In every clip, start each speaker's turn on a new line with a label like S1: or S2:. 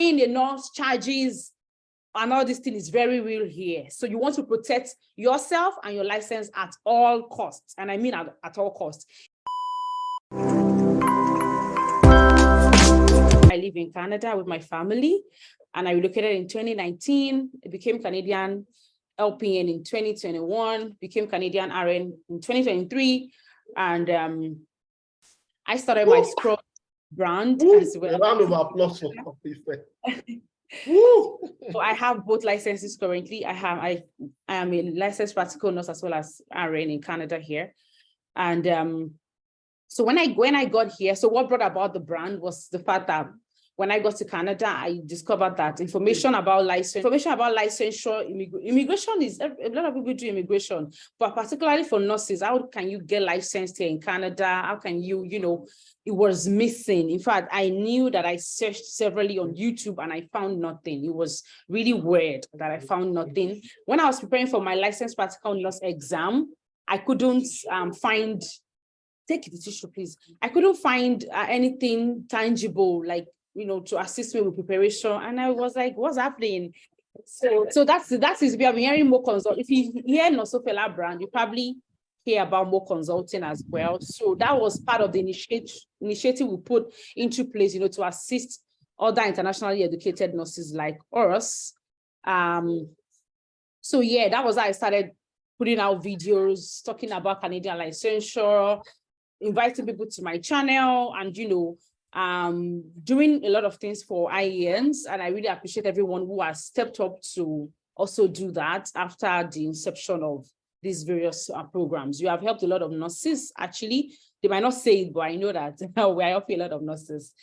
S1: the nurse charges and all this thing is very real here. So you want to protect yourself and your license at all costs. And I mean at all costs. I live in Canada with my family, and I relocated in 2019. I became Canadian LPN in 2021, became Canadian RN in 2023, and I started my scrub brand as well.
S2: A round of applause for Coffee.
S1: So I have both licenses currently. I am a licensed practical nurse as well as RN in Canada here, and so when I got here, so what brought about the brand was the fact that when I got to Canada, I discovered that information about licensure, immigration is, a lot of people do immigration, but particularly for nurses, how can you get licensed here in Canada? How can you, it was missing. In fact, I knew that I searched severally on YouTube and I found nothing. It was really weird that I found nothing. When I was preparing for my licensed practical nurse exam, I couldn't find, take the tissue, please. I couldn't find anything tangible, like, to assist me with preparation. And I was like, what's happening? So that is, we have been hearing more consult. If you hear Nosofela brand, you probably hear about more consulting as well. So that was part of the initiative we put into place, to assist other internationally educated nurses like us. So yeah, that was how I started putting out videos, talking about Canadian licensure, inviting people to my channel, and doing a lot of things for IENs. And I really appreciate everyone who has stepped up to also do that after the inception of these various programs. You have helped a lot of nurses, actually. They might not say it, but I know that we are helping a lot of nurses.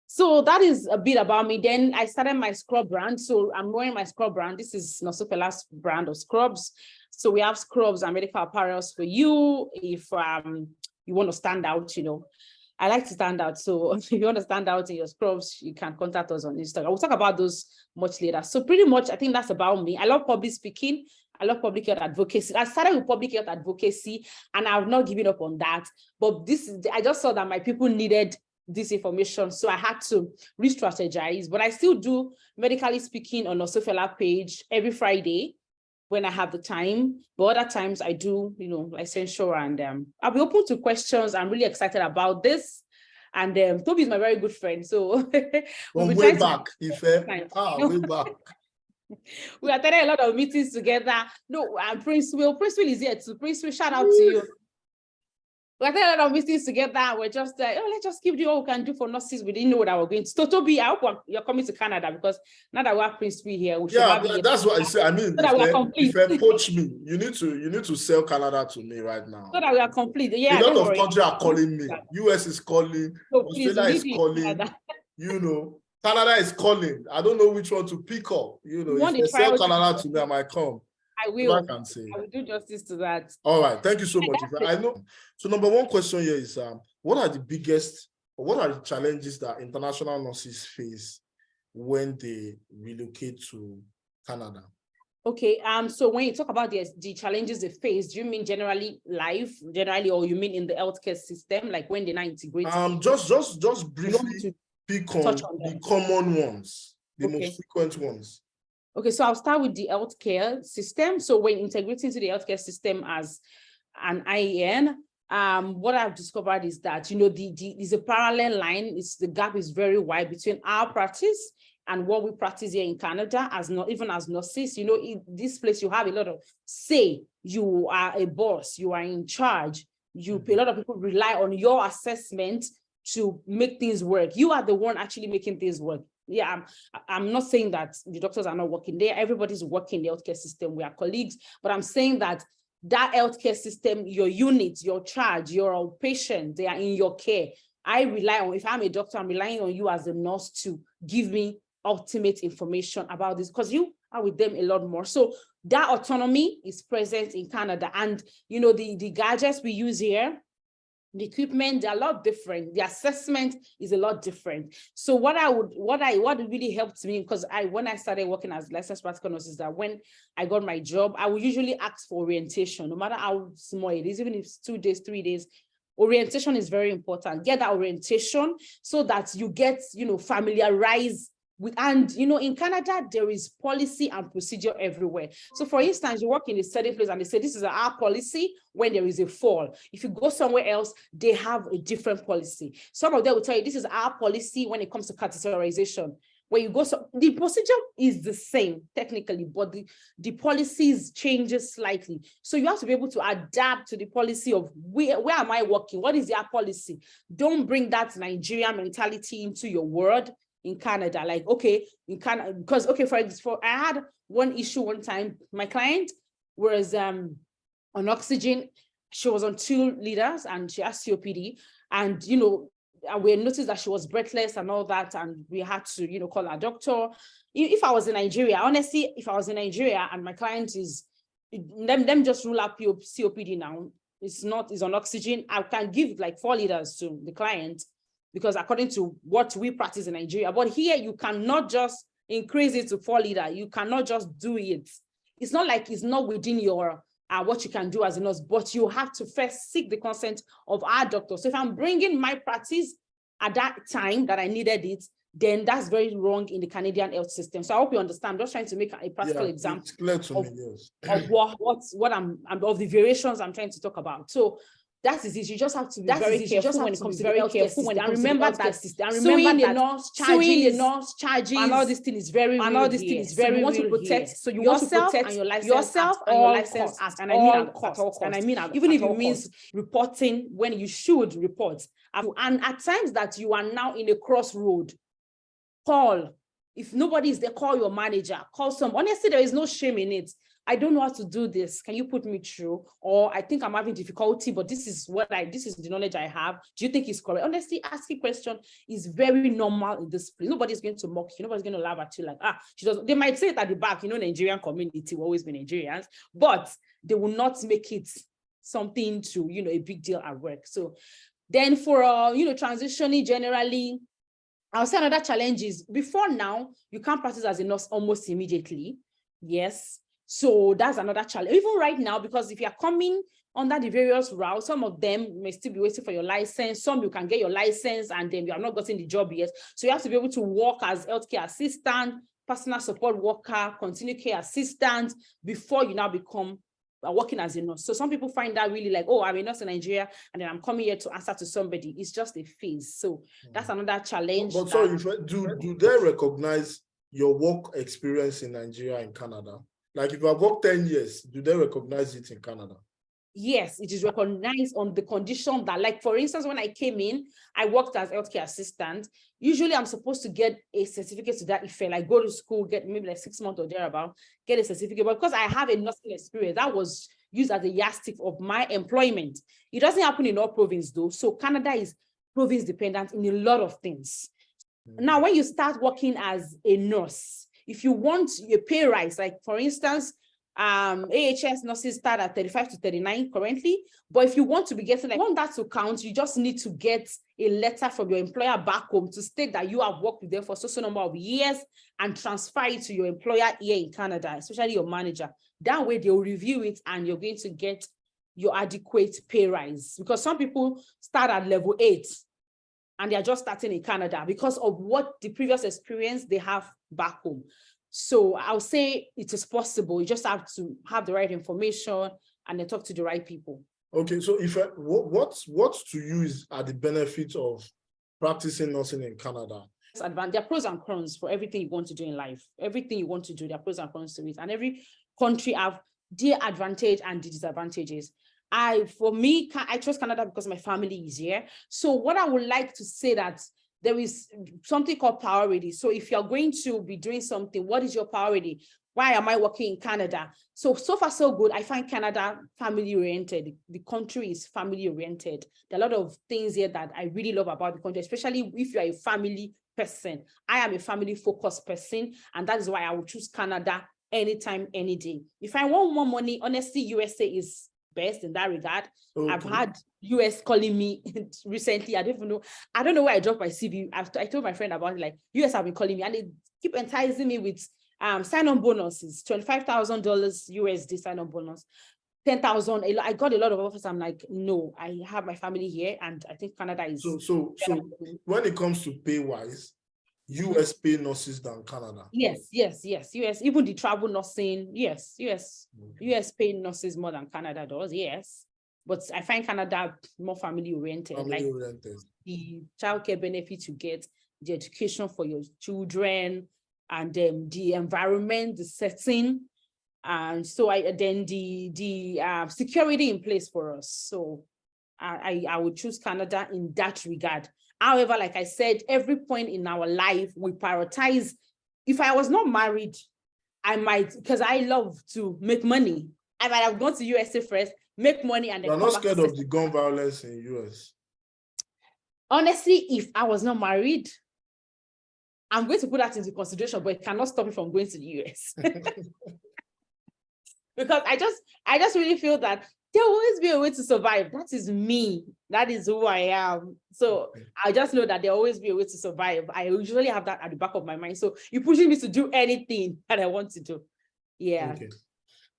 S1: So that is a bit about me. Then I started my scrub brand. So I'm wearing my scrub brand. This is Nosofela's brand of scrubs. So we have scrubs and medical apparels for you if you want to stand out, I like to stand out. So if you want to stand out in your scrubs, you can contact us on Instagram. We'll talk about those much later. So pretty much, I think that's about me. I love public speaking. I love public health advocacy. I started with public health advocacy and I've not given up on that. But I just saw that my people needed this information. So I had to re-strategize. But I still do medically speaking on Nosofela page every Friday when I have the time, but other times I do, licensure, and I'll be open to questions. I'm really excited about this. And Toby is my very good friend. So
S2: way back. Way back.
S1: We attended a lot of meetings together. No, Prince Will is here too. Prince Will, shout out to you. We attended a lot of meetings together. We're just like, let's just give you all we can do for nurses. We didn't know what I was going to. So Toby, I hope you're coming to Canada, because now that we have Prince Will here, we should
S2: that's what I say. I mean,
S1: so
S2: if you poach me, you need to sell Canada to me right now.
S1: So that we are complete. Yeah,
S2: a lot of countries are calling me. US is calling, Australia is calling, Canada is calling. I don't know which one to pick up. If they sell Canada to me, I might come.
S1: I will.
S2: I can say.
S1: I will do justice to that.
S2: All right. Thank you so much. I know. So number one question here is, what are the challenges that international nurses face when they relocate to Canada?
S1: Okay. So when you talk about the challenges they face, do you mean generally, or you mean in the healthcare system, like when they're not integrated?
S2: Just briefly pick on the common ones, the most frequent ones.
S1: Okay, so I'll start with the healthcare system. So when integrating into the healthcare system as an IEN, what I've discovered is that, there's a parallel line. The gap is very wide between our practice and what we practice here in Canada, even as nurses. In this place, you have a lot of say. You are a boss, you are in charge. A lot of people rely on your assessment to make things work. You are the one actually making things work. Yeah, I'm not saying that the doctors are not working there. Everybody's working in the healthcare system. We are colleagues, but I'm saying that healthcare system, your unit, your charge, your patient, they are in your care. I rely on, if I'm a doctor, I'm relying on you as a nurse to give me ultimate information about this, because you are with them a lot more. So that autonomy is present in Canada. And, the gadgets we use here, the equipment, they're a lot different. The assessment is a lot different. So what really helped me, because when I started working as licensed practical nurse, is that when I got my job, I would usually ask for orientation, no matter how small it is, even if it's 2 days, 3 days. Orientation is very important. Get that orientation so that you get, familiarize And in Canada, there is policy and procedure everywhere. So for instance, you work in a certain place and they say, this is our policy when there is a fall. If you go somewhere else, they have a different policy. Some of them will tell you, this is our policy when it comes to catheterization. When you go, so the procedure is the same technically, but the policies changes slightly. So you have to be able to adapt to the policy of where am I working? What is their policy? Don't bring that Nigerian mentality into your world in Canada. Like, okay, in Canada, because for I had one issue one time. My client was on oxygen. She was on 2 liters and she has COPD, and we noticed that she was breathless and all that, and we had to, call our doctor. If I was in Nigeria, honestly, if I was in Nigeria and my client is, them just rule out COPD now, it's on oxygen, I can give like 4 liters to the client, because according to what we practice in Nigeria. But here, you cannot just increase it to 4 liters. You cannot just do it. It's not like it's not within your what you can do as a nurse, but you have to first seek the consent of our doctor. So if I'm bringing my practice at that time that I needed it, then that's very wrong in the Canadian health system. So I hope you understand. I'm just trying to make a practical example of what I'm of the variations I'm trying to talk about. So that is it. You just have to be very careful when it comes to the healthcare system. And remember that suing a nurse, charging, and all this thing is very real. And all this thing is very real. So you want to protect. So you want to protect yourself and your license at all costs. And I mean, even if it means reporting when you should report. And at times that you are now in a crossroad, call. If nobody is there, call your manager. Call some. Honestly, there is no shame in it. I don't know how to do this. Can you put me through? Or I think I'm having difficulty, but this is the knowledge I have. Do you think it's correct? Honestly, asking question is very normal in this place. Nobody's going to mock you. Nobody's going to laugh at you like, she doesn't. They might say it at the back, Nigerian community will always be Nigerians, but they will not make it something to, a big deal at work. So then for, transitioning generally, I'll say another challenge is before now, you can't practice as a nurse almost immediately. Yes. So that's another challenge. Even right now, because if you're coming under the various routes, some of them may still be waiting for your license. Some you can get your license and then you have not gotten the job yet. So you have to be able to work as healthcare assistant, personal support worker, continuing care assistant before you now become working as a nurse. So some people find that really like, oh, I'm a nurse in Nigeria and then I'm coming here to answer to somebody. It's just a phase. So that's another challenge.
S2: But sorry, do they recognize your work experience in Nigeria and Canada? Like if I've worked 10 years, do they recognize it in Canada?
S1: Yes, it is recognized on the condition that, like, for instance, when I came in, I worked as healthcare assistant. Usually I'm supposed to get a certificate to that effect, like go to school, get maybe like 6 months or thereabout, get a certificate. But because I have a nursing experience, that was used as a yardstick of my employment. It doesn't happen in all provinces though. So Canada is province dependent in a lot of things. Now, when you start working as a nurse, if you want a pay rise, like for instance, AHS nurses start at 35 to 39 currently, but if you want to be getting, like, want that to count, you just need to get a letter from your employer back home to state that you have worked with them for so number of years and transfer it to your employer here in Canada, especially your manager. That way they'll review it and you're going to get your adequate pay rise, because some people start at level 8 and they are just starting in Canada because of what the previous experience they have back home. So I'll say it is possible. You just have to have the right information and then talk to the right people.
S2: Okay, so if what to you are the benefits of practicing nursing in Canada?
S1: There are pros and cons for everything you want to do in life. Everything you want to do, there are pros and cons to it. And every country have their advantage and disadvantages. For me, I trust Canada because my family is here. So what I would like to say that there is something called priority. So if you're going to be doing something, what is your priority? Why am I working in Canada? So far, so good. I find Canada family-oriented. The country is family-oriented. There are a lot of things here that I really love about the country, especially if you're a family person. I am a family-focused person, and that is why I would choose Canada anytime, any day. If I want more money, honestly, USA is best in that regard. Okay. I've had US calling me recently. I don't know where I dropped my CV. I told my friend about it, like US have been calling me and they keep enticing me with sign-on bonuses, $25,000 USD sign-on bonus, 10,000. I got a lot of offers. I'm like, no, I have my family here and I think Canada is.
S2: So when it comes to pay wise, US pay nurses than Canada.
S1: Yes. US, even the travel nursing, US pay nurses more than Canada does, yes. But I find Canada more family oriented. Like the childcare benefits you get, the education for your children, and the environment, the setting, and so the security in place for us. So I would choose Canada in that regard. However, like I said, every point in our life we prioritize. If I was not married, I might, because I love to make money, I might have gone to USA first, make money, and then
S2: you're not scared of the gun violence in US.
S1: Honestly, if I was not married, I'm going to put that into consideration, but it cannot stop me from going to the US. Because I just really feel that there will always be a way to survive. That is me. That is who I am. So I just know that there will always be a way to survive. I usually have that at the back of my mind. So you're pushing me to do anything that I want to do. Yeah.
S2: Okay.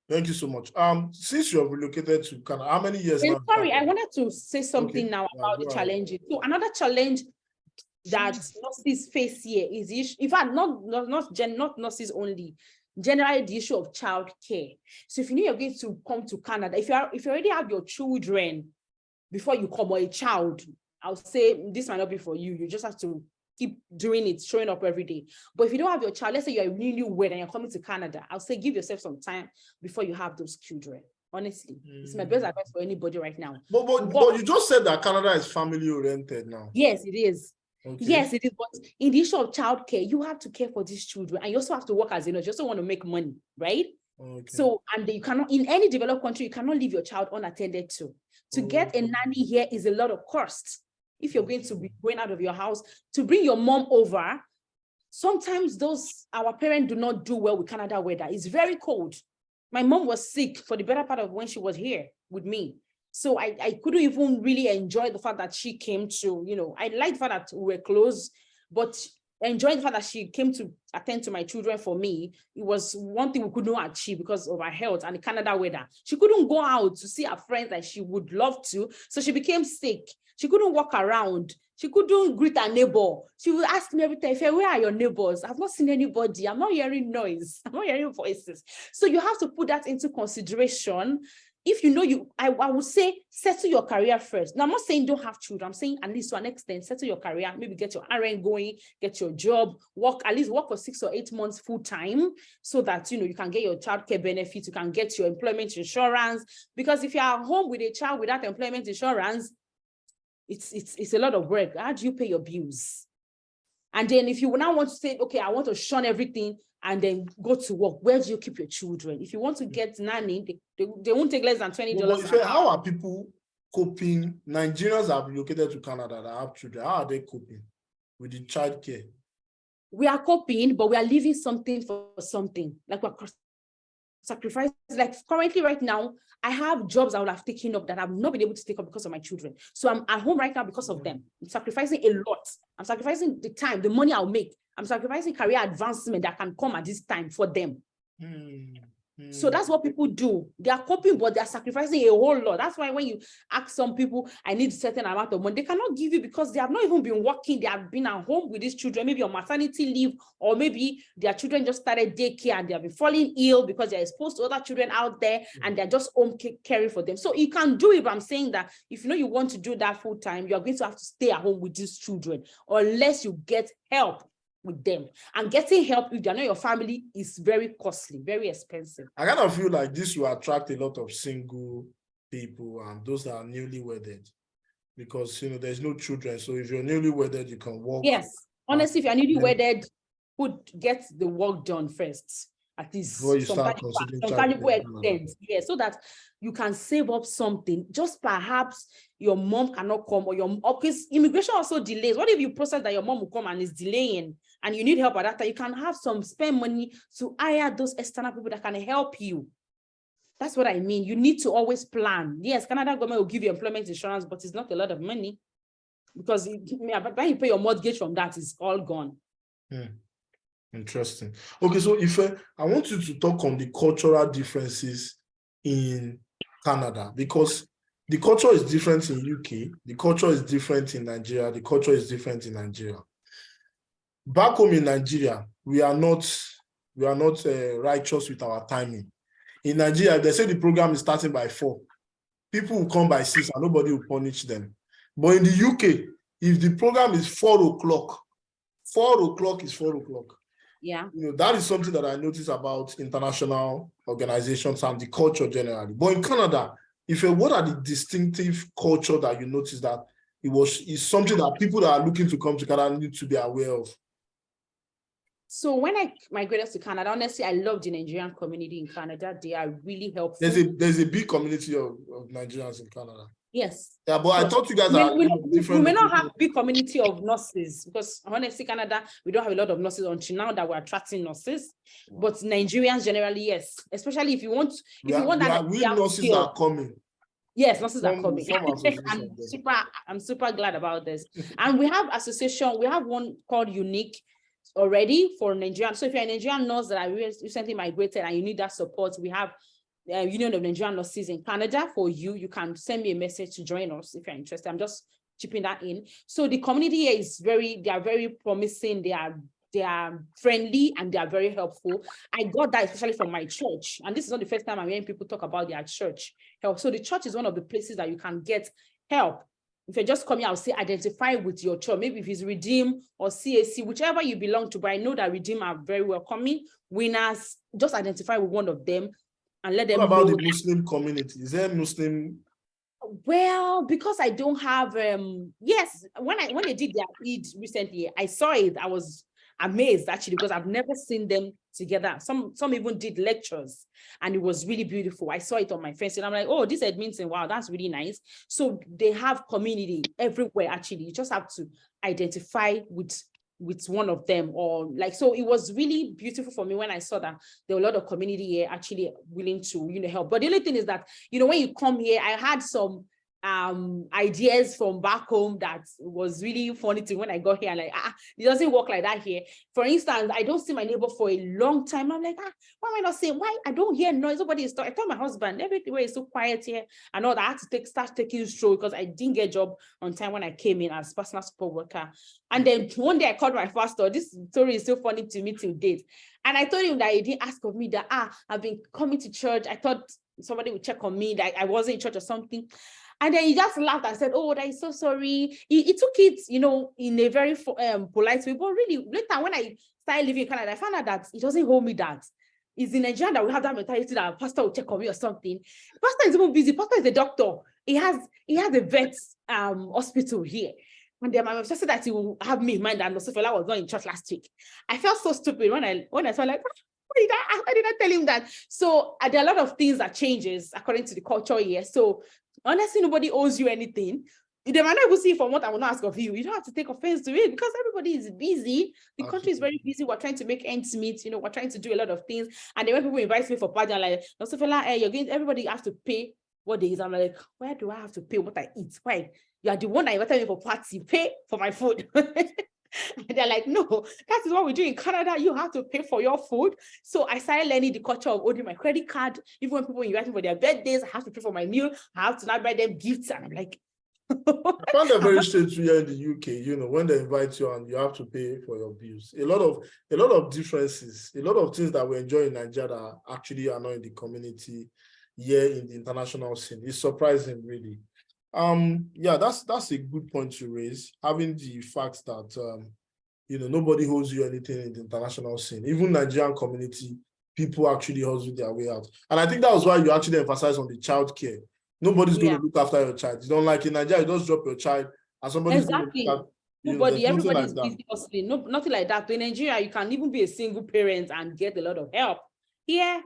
S2: Thank you so much. Since you have relocated to Canada, how many years now?
S1: Sorry, I wanted to say something now about the challenges. So another challenge that nurses face here is the issue, in fact, not nurses only, generally the issue of childcare. So if you know you're going to come to Canada, if you already have your children before you come, or a child, I'll say this might not be for you. You just have to keep doing it, showing up every day. But if you don't have your child, let's say you're really wed and you're coming to Canada, I'll say give yourself some time before you have those children. Honestly, it's my best advice for anybody right now.
S2: But you just said that Canada is family oriented now.
S1: Yes, it is.
S2: Okay.
S1: Yes, it is. But in the issue of childcare, you have to care for these children, and you also have to work as a nurse. You also want to make money, right?
S2: Okay.
S1: So, and you cannot, in any developed country, you cannot leave your child unattended to. To get a nanny here is a lot of cost. If you're going to be going out of your house to bring your mom over, sometimes our parents do not do well with Canada weather. It's very cold. My mom was sick for the better part of when she was here with me. So I couldn't even really enjoy the fact that she came to, I liked the fact that we were close, but enjoying the fact that she came to attend to my children for me, it was one thing we could not achieve because of her health and the Canada weather. She couldn't go out to see her friends like she would love to, so she became sick. She couldn't walk around. She couldn't greet her neighbor. She would ask me every time, where are your neighbors? I've not seen anybody. I'm not hearing noise. I'm not hearing voices. So you have to put that into consideration. If you know I would say settle your career first. Now, I'm not saying don't have children. I'm saying at least to an extent, settle your career. Maybe get your RN going, get your job, work for 6 or 8 months full time, so that you can get your childcare benefits, you can get your employment insurance. Because if you are home with a child without employment insurance, it's a lot of work. How do you pay your bills? And then if you now want to say, okay, I want to shun everything and then go to work, where do you keep your children? If you want to get nanny, they won't take less than $20.
S2: But how are people coping? Nigerians have relocated to Canada that have children. How are they coping with the childcare?
S1: We are coping, but we are leaving something for something. Like we're sacrificing. Like currently right now, I have jobs I would have taken up that I've not been able to take up because of my children. So I'm at home right now because of them. I'm sacrificing a lot. I'm sacrificing the time, the money I'll make. I'm sacrificing career advancement that can come at this time for them. So that's what people do. They are coping, but they're sacrificing a whole lot. That's why when you ask some people, I need a certain amount of money, they cannot give you because they have not even been working. They have been at home with these children, maybe on maternity leave, or maybe their children just started daycare and they have been falling ill because they're exposed to other children out there and they're just home caring for them. So you can do it, but I'm saying that if you want to do that full time, you're going to have to stay at home with these children unless you get help with them. And getting help if they're not your family is very costly, very expensive.
S2: I kind of feel like this will attract a lot of single people and those that are newly wedded, because there's no children. So if you're newly wedded, you can work.
S1: Yes, honestly, if you're newly wedded, get the work done first. At least
S2: before you start considering
S1: extend, so that you can save up something. Just perhaps your mom cannot come, or because immigration also delays. What if you process that your mom will come and is delaying and you need help at that time? You can have some spare money to hire those external people that can help you. That's what I mean. You need to always plan. Yes, Canada government will give you employment insurance, but it's not a lot of money because when you pay your mortgage from that, it's all gone.
S2: Interesting. Okay, so Ife, I want you to talk on the cultural differences in Canada, because the culture is different in UK, the culture is different in Nigeria, the culture is different in Nigeria. back home in Nigeria, we are not righteous with our timing. In Nigeria, they say the program is starting by 4. People will come by 6 and nobody will punish them. But in the UK, if the program is 4 o'clock, 4 o'clock is 4 o'clock.
S1: Yeah.
S2: That is something that I notice about international organizations and the culture generally. But in Canada, what are the distinctive culture that you notice that it's something that people that are looking to come to Canada need to be aware of?
S1: So when I migrated to Canada, honestly, I love the Nigerian community in Canada. They are really helpful.
S2: There's a big community of Nigerians in Canada.
S1: Yes.
S2: Yeah, but I thought you guys are
S1: We
S2: different.
S1: may not have big community of nurses because honestly, Canada, we don't have a lot of nurses until now that we're attracting nurses. Wow. But Nigerians generally, yes. Especially if you want that.
S2: We nurses are coming.
S1: Yes, nurses are coming. I'm super glad about this. And we have association, we have one called Unique already for Nigerian. So if you're a Nigerian nurse that I recently migrated and you need that support, we have Union of Nigerian Nurses in Canada for you. You can send me a message to join us if you're interested. I'm just chipping that in. So the community here is they are very promising. They are friendly and they are very helpful. I got that especially from my church. And this is not the first time I'm hearing people talk about their church help. So the church is one of the places that you can get help. If you're just coming, I'll say identify with your church. Maybe if it's Redeem or CAC, whichever you belong to, but I know that Redeem are very welcoming. Winners, just identify with one of them and let them know.
S2: What about the Muslim community? Is there Muslim?
S1: Well, because I don't have, yes, when they did their Eid recently, I saw it. I was amazed actually because I've never seen them together. Some even did lectures and it was really beautiful. I saw it on my face and I'm like, oh, this Edmonton, wow, that's really nice. So they have community everywhere actually. You just have to identify with one of them or like, so it was really beautiful for me when I saw that there were a lot of community here actually willing to, help. But the only thing is that, when you come here, I had some ideas from back home that was really funny to when I got here. Like, it doesn't work like that here. For instance, I don't see my neighbor for a long time. I'm like, why am I not saying? Why I don't hear noise? Nobody is talking. I told my husband, everywhere is so quiet here. I know that I had to start taking stroll because I didn't get a job on time when I came in as personal support worker. And then one day I called my pastor. This story is so funny to me till date. And I told him that he didn't ask of me that, I've been coming to church. I thought somebody would check on me, that I wasn't in church or something. And then he just laughed and said, oh, that is so sorry. He took it, in a very polite way. But really, later when I started living in Canada, I found out that it doesn't hold me that. It's in Nigeria that we have that mentality that pastor will check on me or something. Pastor is even busy. Pastor is a doctor. He has a vet hospital here. And then my mom said that he will have me in mind that Nosofela was not in church last week. I felt so stupid when I saw like, I did not tell him that. So there are a lot of things that changes according to the culture here. So honestly, nobody owes you anything. They might not even see from what I will not ask of you. You don't have to take offense to it because everybody is busy. The country is very busy. We're trying to make ends meet. We're trying to do a lot of things. And then when people invite me for party, I'm like, everybody has to pay what they eat. I'm like, where do I have to pay what I eat? Why? You are the one that invited me for party. Pay for my food. And they're like, no, that is what we do in Canada. You have to pay for your food. So I started learning the culture of holding my credit card. Even when people invite me for their birthdays, I have to pay for my meal. I have to now buy them gifts. And I'm like,
S2: I found that very strange here in the UK, when they invite you and you have to pay for your bills. A lot of differences, a lot of things that we enjoy in Nigeria that actually are not in the community here in the international scene. It's surprising, really. Yeah, that's a good point to raise, having the fact that nobody owes you anything in the international scene. Even Nigerian community, people actually hustle their way out. And I think that was why you actually emphasize on the child care. Nobody's going to look after your child. You don't like in Nigeria, you just drop your child and somebody's
S1: exactly.
S2: going to look at,
S1: nobody, everybody's busy hustling. No, nothing like that. In Nigeria, you can even be a single parent and get a lot of help. Here,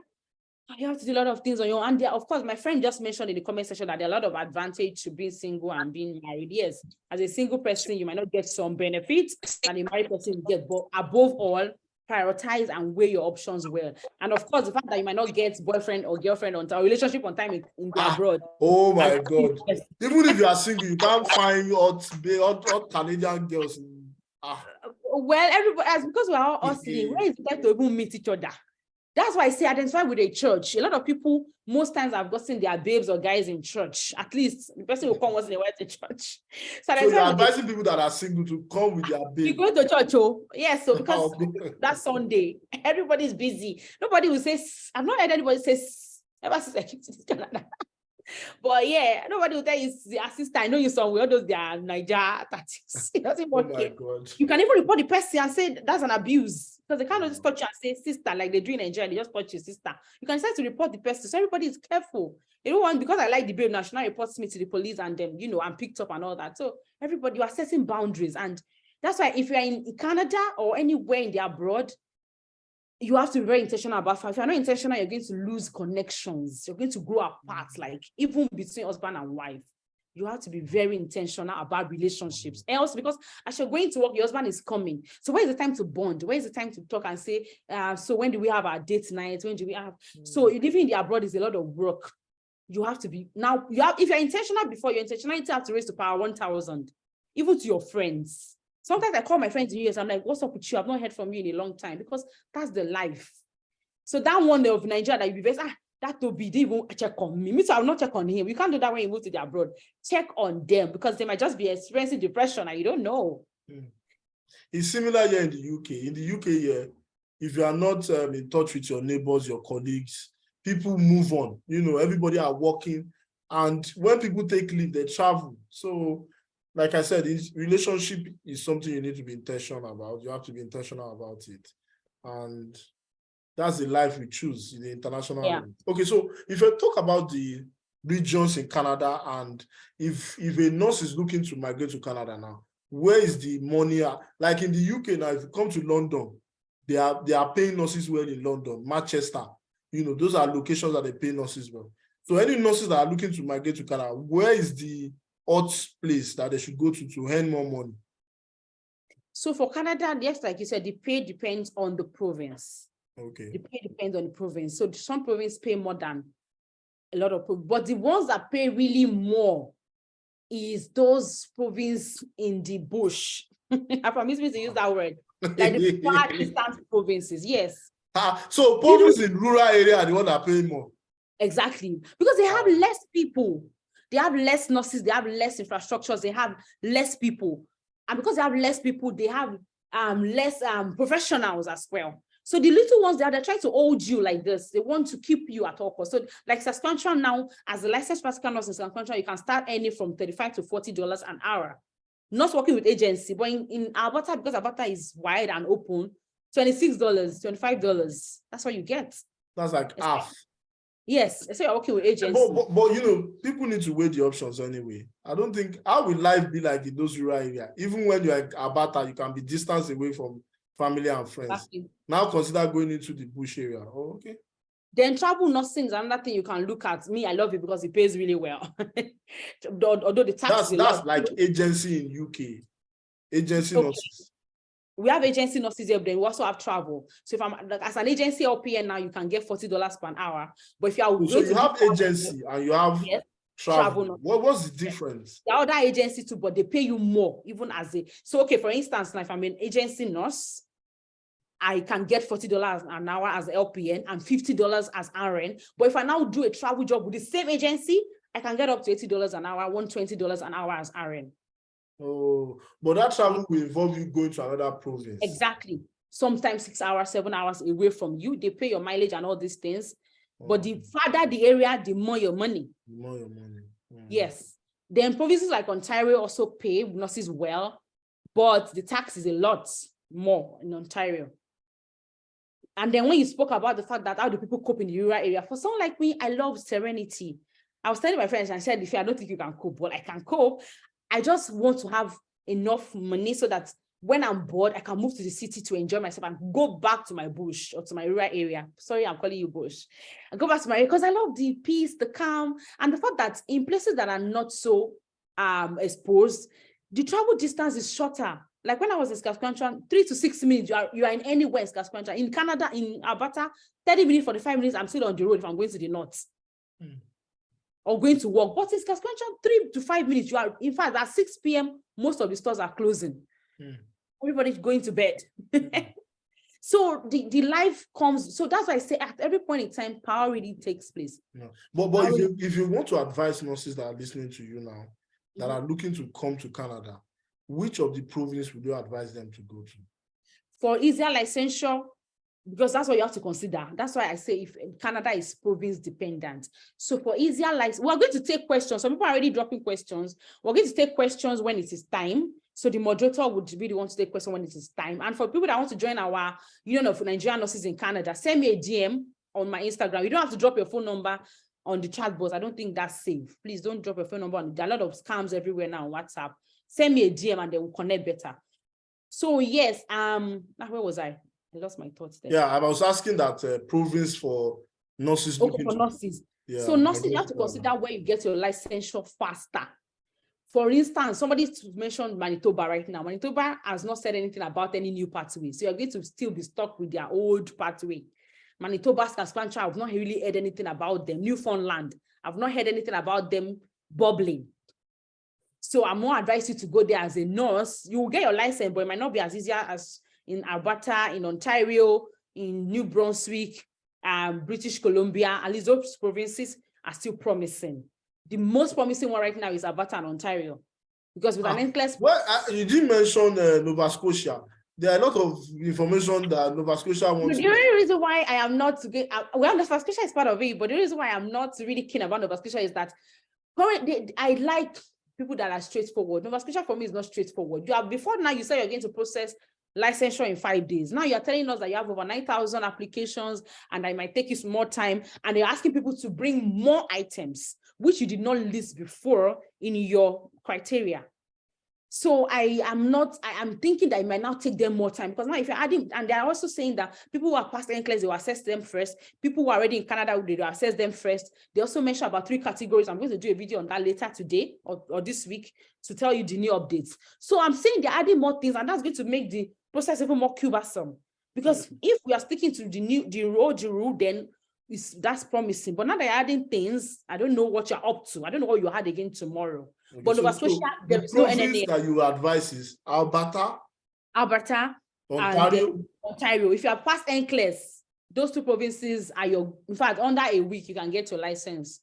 S1: you have to do a lot of things on your own. And there, of course, my friend just mentioned in the comment section that there are a lot of advantage to being single and being married. Yes, as a single person, you might not get some benefits, and a married person will get. But above all, prioritize and weigh your options well. And of course, the fact that you might not get boyfriend or girlfriend on time, relationship on time in abroad.
S2: Oh my God! Even if you are single, you can't find hot Canadian girls.
S1: Well, everybody, because we're all hustling, where is it time to even meet each other? That's why I say identify with a church. A lot of people, most times I've gotten their babes or guys in church. At least the person who come once in a while to church.
S2: So you're advising people that are single to come with their babe.
S1: You go to church, oh yes. So because that's Sunday, everybody's busy. Nobody will say. I've not heard anybody say ever since I came to Canada. But yeah, nobody will tell you, sister, I know you somewhere. All those their Niger tactics. It doesn't work.
S2: Oh my God.
S1: You can even report the person and say that's an abuse. Because they can't just touch you and say sister, like they do in Nigeria, they just touch your sister. You can decide to report the person. So everybody is careful. You don't want, because I like the babe now, she now reports me to the police and then, I'm picked up and all that. So everybody, you are setting boundaries. And that's why if you're in Canada or anywhere in the abroad, you have to be very intentional about it. If you're not intentional, you're going to lose connections. You're going to grow apart, like even between husband and wife. You have to be very intentional about relationships. Else, because as you're going to work, your husband is coming. So where is the time to bond? Where is the time to talk and say, so when do we have our date night? When do we have? So living in the abroad is a lot of work. You have to be, now, if you're intentional before, your intentionality have to raise to power 1,000, even to your friends. Sometimes I call my friends in the US, I'm like, what's up with you? I've not heard from you in a long time, because that's the life. So that one of Nigeria that you that will be, they won't check on me. Me too, I will not check on him. You can't do that when you move to the abroad. Check on them, because they might just be experiencing depression and you don't know.
S2: It's similar here in the UK. In the UK here, if you are not in touch with your neighbors, your colleagues, people move on. Everybody are working. And when people take leave, they travel. So like I said, relationship is something you need to be intentional about. You have to be intentional about it. And that's the life we choose in the international.
S1: Yeah.
S2: Okay, so if you talk about the regions in Canada, and if a nurse is looking to migrate to Canada now, where is the money at? Like in the UK now, if you come to London, they are paying nurses well in London, Manchester. Those are locations that they pay nurses well. So any nurses that are looking to migrate to Canada, where is the hot place that they should go to earn more money?
S1: So for Canada, yes, like you said, the pay depends on the province.
S2: Okay.
S1: The pay depends on the province. So some provinces pay more than a lot of provinces, but the ones that pay really more is those provinces in the bush. I promise me to use that word. Like the far distant provinces, yes.
S2: So provinces in rural area are the ones that pay more.
S1: Exactly. Because they have less people. They have less nurses, they have less infrastructures, they have less people. And because they have less people, they have less professionals as well. So the little ones, they're trying to hold you like this. They want to keep you at all costs. So like Saskatchewan now, as a licensed practical nurse in Saskatchewan, you can start earning from $35 to $40 an hour. Not working with agency, but in Alberta, because Alberta is wide and open, $26, $25. That's what you get.
S2: That's like half.
S1: Yes, so you're working with agency.
S2: But people need to weigh the options anyway. I don't think, how will life be like in those rural areas? Even when you're at Alberta, you can be distanced away from family and friends. Exactly. Now consider going into the bush area. Oh, okay.
S1: Then travel nursing is another thing you can look at. Me, I love it because it pays really well. Although the tax
S2: that's like agency in UK. Agency nurses.
S1: We have agency nurses here, but then we also have travel. So if I'm as an agency LPN now, you can get $40 per hour. But if you are
S2: so you have agency and you have travel. What's the difference?
S1: The other agency too, but they pay you more, even as a okay, for instance, now if I'm an agency nurse, I can get $40 an hour as LPN and $50 as RN. But if I now do a travel job with the same agency, I can get up to $80 an hour, $120 an hour as RN.
S2: Oh, but that travel will involve you going to another province.
S1: Exactly. Sometimes 6 hours, 7 hours away from you. They pay your mileage and all these things. But the farther the area, the more your money.
S2: The more your money.
S1: Yes. Then provinces like Ontario also pay nurses well, but the tax is a lot more in Ontario. And then when you spoke about the fact that how do people cope in the rural area, for someone like me, I love serenity. I was telling my friends, and I said, if I don't think you can cope, well, I can cope. I just want to have enough money so that when I'm bored, I can move to the city to enjoy myself and go back to my bush or to my rural area. Sorry, I'm calling you bush. And go back to my area because I love the peace, the calm, and the fact that in places that are not so exposed, the travel distance is shorter. Like when I was in Saskatchewan, 3 to 6 minutes, you are in anywhere in Saskatchewan. In Canada, in Alberta, 30 minutes, 45 minutes, I'm still on the road if I'm going to the north. Or going to work. But in Saskatchewan, 3 to 5 minutes, you are, in fact, at 6 p.m., most of the stores are closing. Everybody's going to bed. So the life comes. So that's why I say at every point in time, power really takes place.
S2: Yeah. But if you want to advise nurses that are listening to you now, that are looking to come to Canada, which of the provinces would you advise them to go to?
S1: For easier licensure, because that's what you have to consider. That's why I say if Canada is province dependent. So for easier license, we're going to take questions. Some people are already dropping questions. We're going to take questions when it is time. So the moderator would be the one to take questions when it is time. And for people that want to join our Union of Nigerian Nurses in Canada, send me a DM on my Instagram. You don't have to drop your phone number on the chat box. I don't think that's safe. Please don't drop your phone number. There are a lot of scams everywhere now on WhatsApp. Send me a DM and they will connect better. So yes, where was I? I lost my thoughts there.
S2: Yeah, I was asking that province for nurses.
S1: Okay, for nurses. Yeah, so nurses, you have to consider where you get your licensure faster. For instance, somebody mentioned Manitoba right now. Manitoba has not said anything about any new pathway. So you're going to still be stuck with their old pathway. Manitoba, Saskatchewan, I've not really heard anything about them. Newfoundland, I've not heard anything about them bubbling. So I'm more advise you to go there as a nurse. You will get your license, but it might not be as easy as in Alberta, in Ontario, in New Brunswick, British Columbia. At least those provinces are still promising. The most promising one right now is Alberta and Ontario, because with an NCLEX.
S2: Well, you didn't mention Nova Scotia. There are a lot of information that Nova Scotia wants.
S1: The only reason why I am not well, Nova Scotia is part of it, but the reason why I'm not really keen about Nova Scotia is that currently I like people that are straightforward. Nova Scotia for me is not straightforward. You have before now you say you're going to process licensure in 5 days. Now you're telling us that you have over 9,000 applications and it might take you some more time, and they're asking people to bring more items which you did not list before in your criteria. So I am thinking that it might now take them more time, because now if you're adding, and they're also saying that people who are past NCLEX, they will assess them first. People who are already in Canada, they will assess them first. They also mentioned about 3 categories. I'm going to do a video on that later today or this week to tell you the new updates. So I'm saying they're adding more things, and that's going to make the process even more cumbersome. Because if we are sticking to the rule, then that's promising. But now they're adding things, I don't know what you're up to. I don't know what you had again tomorrow. Okay, but Nova Scotia, there is no NNA.
S2: That you advise is Alberta,
S1: Ontario. And Ontario. If you are past NCLEX, those 2 provinces are in fact, under a week, you can get your license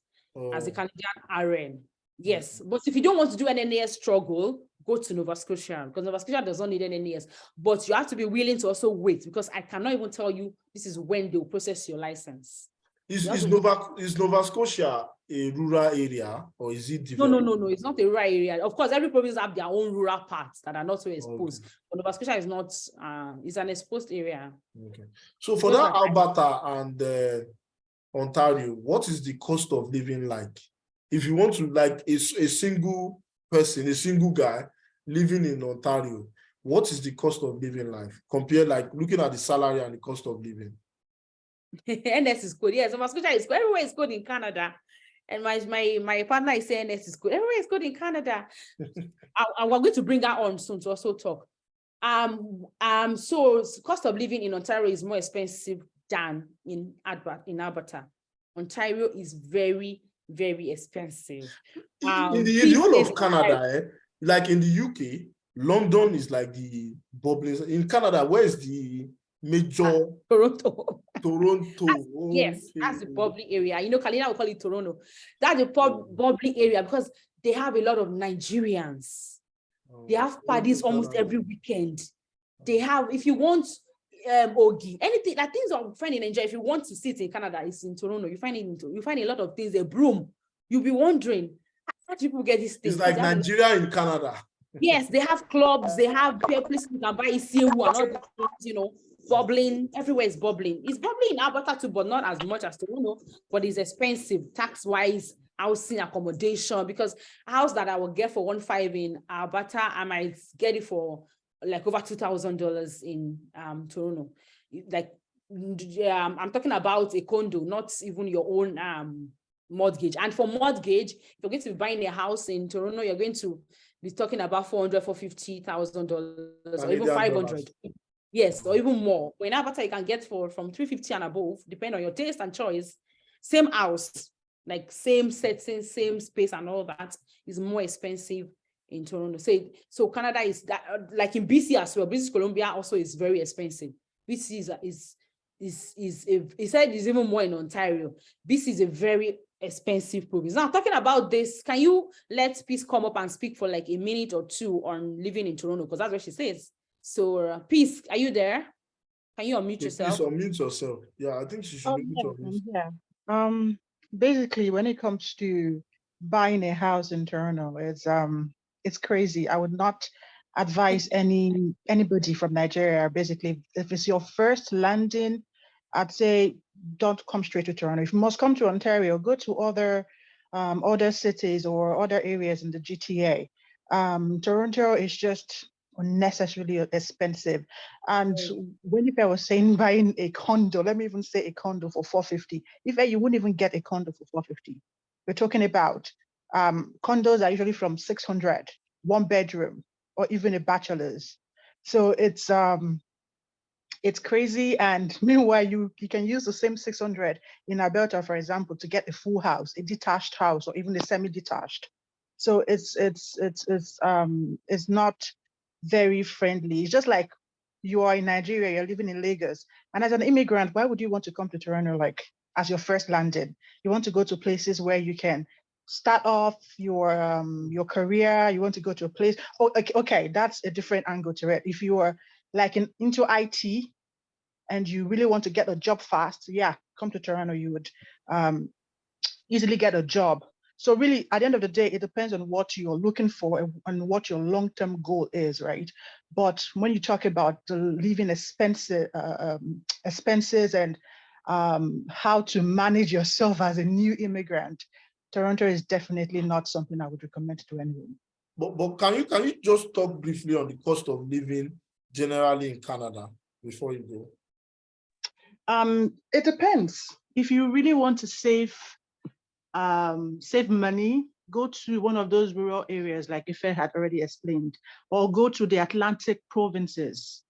S1: as a Canadian RN. Yes. But if you don't want to do an NNAS struggle, go to Nova Scotia, because Nova Scotia does not need an NNAS. But you have to be willing to also wait, because I cannot even tell you this is when they'll process your license.
S2: Is Nova Scotia a rural area, or is it developed?
S1: No, it's not a rural area. Of course, every province have their own rural parts that are not so exposed. Okay. But Nova Scotia is not, it's an exposed area.
S2: Okay. So for that Alberta and Ontario, what is the cost of living like? If you want to, like a single person, a single guy living in Ontario, what is the cost of living like? Compare, like looking at the salary and the cost of living.
S1: NS is good. Yes, Nova Scotia is good. Everywhere is good in Canada. And my partner is saying NS is good. Everywhere is good in Canada. And we're going to bring her on soon to also talk. So cost of living in Ontario is more expensive than in Alberta. Ontario is very, very expensive.
S2: In the whole of Canada, like in the UK, London is like the bubbling. In Canada, where is the major?
S1: Toronto.
S2: Yes,
S1: that's the bubbly area. You know, Kalina will call it Toronto. That's the bubbly area because they have a lot of Nigerians. They have parties almost every weekend. They have, if you want Ogi, anything, like things are fine in Nigeria. If you want to sit in Canada, it's in Toronto. You find a lot of things, a broom. You'll be wondering, how do people get these things?
S2: It's like Nigeria in Canada.
S1: Yes, they have clubs, they have places you can buy ECU and all that, you know, bubbling. Everywhere is bubbling. It's bubbling in Alberta too, but not as much as Toronto, but it's expensive tax-wise, housing, accommodation, because a house that I will get for $1,500 in Alberta, I might get it for like over $2,000 in Toronto. Like, I'm talking about a condo, not even your own mortgage. And for mortgage, if you're going to be buying a house in Toronto, you're going to be talking about $450,000 or even $500,000. Yes, or even more. But in Alberta, you can get from $350,000 and above, depending on your taste and choice. Same house, like same setting, same space, and all that is more expensive in Toronto. So Canada is that, like in BC as well. British Columbia also is very expensive. BC he said it's even more in Ontario. BC is a very expensive province. Now, talking about this, can you let Peace come up and speak for like a minute or two on living in Toronto? Because that's what she says. So, Peace, are you there? Can you unmute yourself?
S2: Please unmute yourself. Yeah, I think she should be able to unmute.
S3: Yeah. Basically, when it comes to buying a house in Toronto, it's crazy. I would not advise anybody from Nigeria. Basically, if it's your first landing, I'd say don't come straight to Toronto. If you must come to Ontario, go to other cities or other areas in the GTA. Toronto is just unnecessarily expensive. And when if I was saying buying a condo, let me even say a condo for 450. You wouldn't even get a condo for 450. We're talking about condos are usually from 600, one bedroom, or even a bachelor's. So it's crazy. And meanwhile, you can use the same 600 in Alberta, for example, to get a full house, a detached house, or even a semi-detached. So it's not very friendly. It's just like you are in Nigeria, you're living in Lagos, and as an immigrant, why would you want to come to Toronto like as your first landing? You want to go to places where you can start off your career. You want to go to a place. Oh, okay, that's a different angle to it. If you are like into IT and you really want to get a job fast, yeah, come to Toronto. You would easily get a job. So really, at the end of the day, it depends on what you're looking for and what your long-term goal is, right? But when you talk about the living expenses and how to manage yourself as a new immigrant, Toronto is definitely not something I would recommend to anyone.
S2: But can you just talk briefly on the cost of living generally in Canada before you go?
S3: It depends. If you really want to save money, go to one of those rural areas like Ife had already explained, or go to the Atlantic provinces,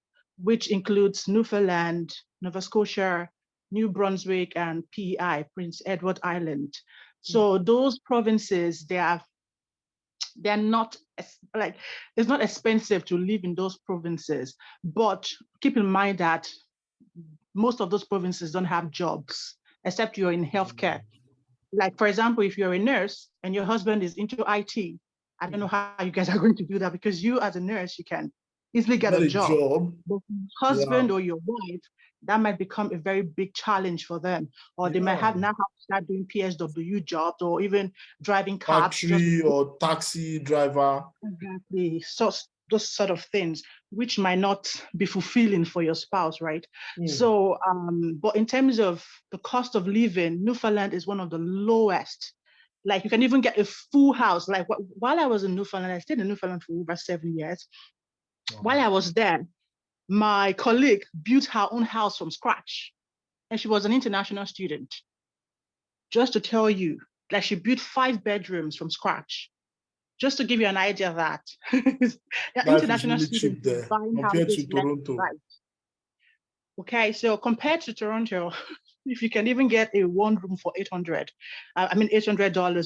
S3: which includes Newfoundland, Nova Scotia, New Brunswick, and PEI, Prince Edward Island. So those provinces, they're not like, it's not expensive to live in those provinces, but keep in mind that most of those provinces don't have jobs, except you're in healthcare. Like, for example, if you're a nurse and your husband is into IT, I don't know how you guys are going to do that, because you as a nurse, you can easily get a job. But your husband or your wife, that might become a very big challenge for them. Or they might have to start doing PSW jobs or even driving cabs.
S2: Factory or taxi driver.
S3: Exactly. So those sort of things, which might not be fulfilling for your spouse, right? So, but in terms of the cost of living, Newfoundland is one of the lowest. Like, you can even get a full house. Like, while I was in Newfoundland, I stayed in Newfoundland for over 7 years. While I was there, my colleague built her own house from scratch, and she was an international student. Just to tell you, like, she built 5 bedrooms from scratch. Just to give you an idea of that. International
S2: really
S3: students
S2: there
S3: buying
S2: compared
S3: houses
S2: to Toronto.
S3: right. Okay, so compared to Toronto, if you can even get a 1 room for $800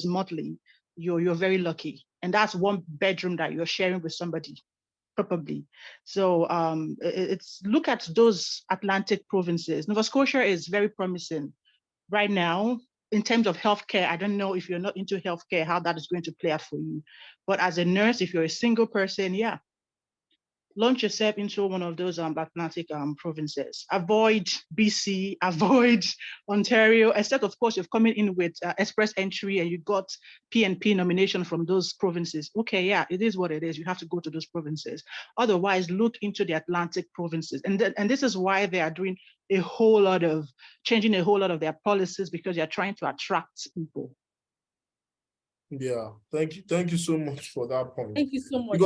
S3: monthly, you're very lucky. And that's 1 bedroom that you're sharing with somebody, probably. So it's look at those Atlantic provinces. Nova Scotia is very promising right now. In terms of healthcare, I don't know if you're not into healthcare, how that is going to play out for you. But as a nurse, if you're a single person, yeah, launch yourself into one of those Atlantic provinces. Avoid BC, avoid Ontario, except of course you're coming in with express entry and you got PNP nomination from those provinces. Okay, yeah, it is what it is. You have to go to those provinces. Otherwise, look into the Atlantic provinces. And this is why they are doing changing a whole lot of their policies, because they're trying to attract people.
S2: Yeah, thank you so much for that point.
S1: Thank you so much.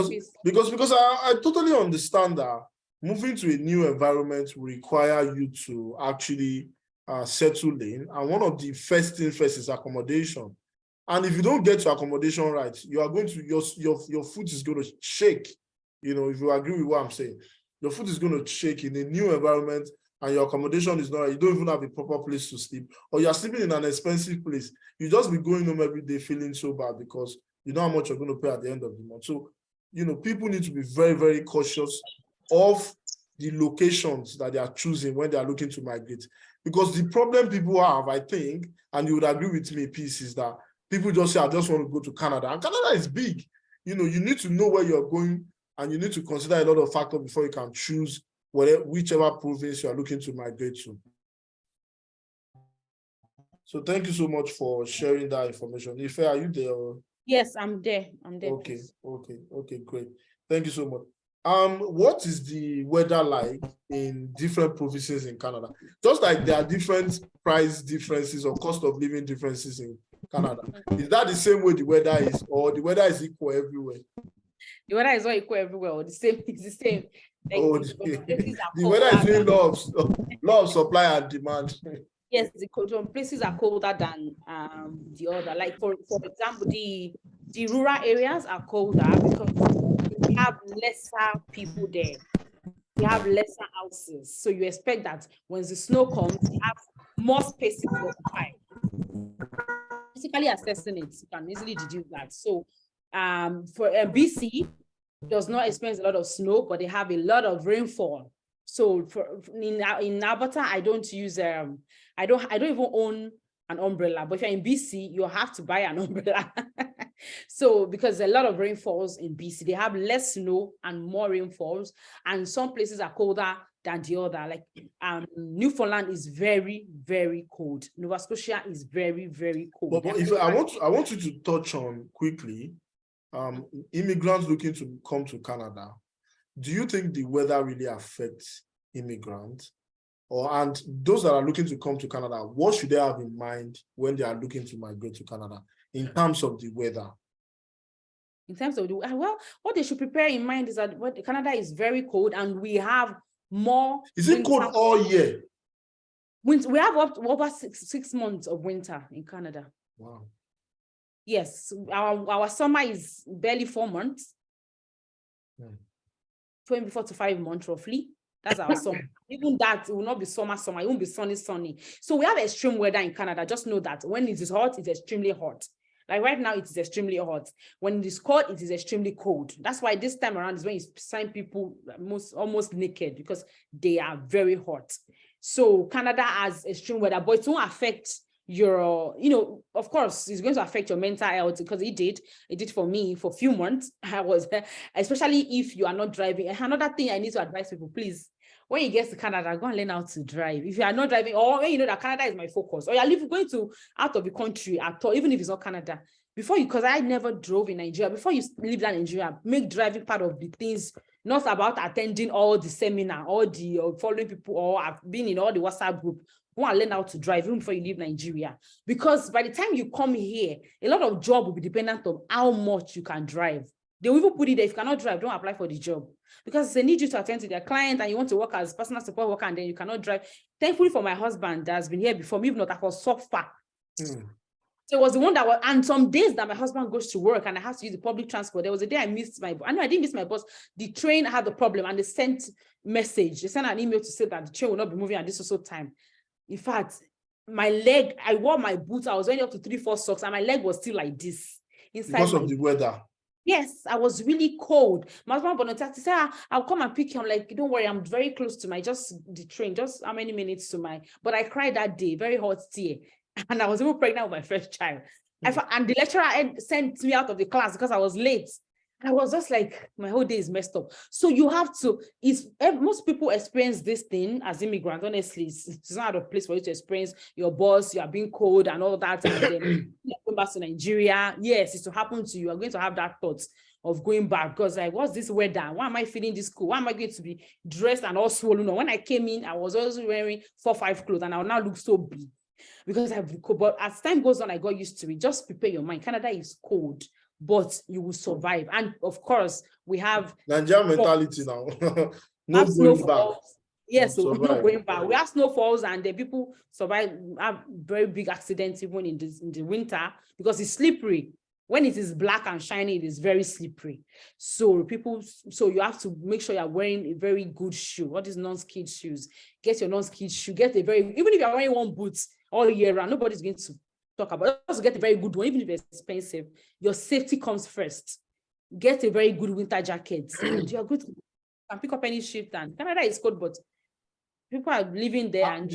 S2: Because I totally understand that moving to a new environment will require you to actually settle in, and one of the first things is accommodation. And if you don't get your accommodation right, you are going to your foot is going to shake. You know, if you agree with what I'm saying, your foot is going to shake in a new environment, and your accommodation is not right. You don't even have a proper place to sleep, or you're sleeping in an expensive place. You just be going home every day feeling so bad because you know how much you're going to pay at the end of the month. So, you know, people need to be very, very cautious of the locations that they are choosing when they are looking to migrate. Because the problem people have, I think, and you would agree with me, Peace, is that people just say, I just want to go to Canada. And Canada is big. You know, you need to know where you're going, and you need to consider a lot of factors before you can choose whichever province you are looking to migrate to. So thank you so much for sharing that information. Ife, are you there?
S1: Yes, I'm there.
S2: Okay, okay, great. Thank you so much. What is the weather like in different provinces in Canada? Just like there are different price differences or cost of living differences in Canada. Is that the same way the weather is, or the weather is equal everywhere?
S1: The weather is not equal everywhere. Or it's the same. Like,
S2: the weather is really law of supply and demand.
S1: Yes, some places are colder than the other. Like for example, the rural areas are colder because we have lesser people there. We have lesser houses. So you expect that when the snow comes, you have more spaces to occupy. Basically assessing it, you can easily deduce that. So for BC does not experience a lot of snow, but they have a lot of rainfall. So in Alberta, I don't use I don't even own an umbrella, but if you're in BC, you have to buy an umbrella. So because a lot of rainfalls in BC, they have less snow and more rainfalls, and some places are colder than the other. Like Newfoundland is very, very cold. Nova Scotia is very, very cold.
S2: But if I want you to touch on quickly, immigrants looking to come to Canada. Do you think the weather really affects immigrants? And those that are looking to come to Canada, what should they have in mind when they are looking to migrate to Canada in terms of the weather?
S1: In terms of the well, what they should prepare in mind is that Canada is very cold, and we have more.
S2: Is it cold all year?
S1: Winter, we have over 6 months of winter in Canada.
S2: Wow.
S1: Yes, our summer is barely 4 months. 24 to 5 months roughly. That's our summer. Even that, it will not be summer. It won't be sunny. So we have extreme weather in Canada. Just know that when it is hot, it's extremely hot. Like right now, it is extremely hot. When it is cold, it is extremely cold. That's why this time around is when you find people almost naked, because they are very hot. So Canada has extreme weather, but it won't affect your, of course, it's going to affect your mental health, because it did for me for a few months. I was, especially if you are not driving. Another thing I need to advise people, please, when you get to Canada, go and learn how to drive. If you are not driving, or when you know that Canada is my focus, or you're going to out of the country at all, even if it's not Canada, because I never drove in Nigeria, before you leave that Nigeria, make driving part of the things, not about attending all the seminar, all the following people, or I've been in all the WhatsApp group. Go and learn how to drive even before you leave Nigeria. Because by the time you come here, a lot of job will be dependent on how much you can drive. They will even put it there, if you cannot drive, don't apply for the job. Because they need you to attend to their client, and you want to work as personal support worker, and then you cannot drive. Thankfully for my husband that has been here before me, if not, I was so far. So it was the one that was, and some days that my husband goes to work and I have to use the public transport. There was a day I missed I didn't miss my bus. The train had the problem, and they sent message. They sent an email to say that the train will not be moving at this also time. In fact, my leg, I wore my boots. I was wearing up to 3-4 socks, and my leg was still like this.
S2: Because of the weather.
S1: Yes, I was really cold. My husband said, I'll come and pick you. I'm like, don't worry, I'm very close to the train, just how many minutes to but I cried that day, very hot tear. And I was even pregnant with my first child. And the lecturer sent me out of the class because I was late. I was just like, my whole day is messed up. So you have to, most people experience this thing as immigrants, honestly. It's not a place for you to experience your boss, you are being cold and all that. And then you're going back to Nigeria. Yes, it's to happen to you. You are going to have that thought of going back, because like, what's this weather? Why am I feeling this cool? Why am I going to be dressed and all swollen? When I came in, I was also wearing 4-5 clothes, and I will now look so big because I've cold. But as time goes on, I got used to it. Just prepare your mind. Canada is cold, but you will survive. And of course, we have
S2: Nigerian mentality now. No going back.
S1: Yes, so we're not going back. We have snowfalls, and the people survive, have very big accidents even in the winter, because it's slippery. When it is black and shiny, it is very slippery. So you have to make sure you're wearing a very good shoe. What is non-skid shoes? Get your non-skid shoe. Even if you're wearing one boot all year round, nobody's going to talk about it. Also get a very good one, even if it's expensive. Your safety comes first. Get a very good winter jacket, and you're good. can pick up any shift, and Canada is cold, but people are living there and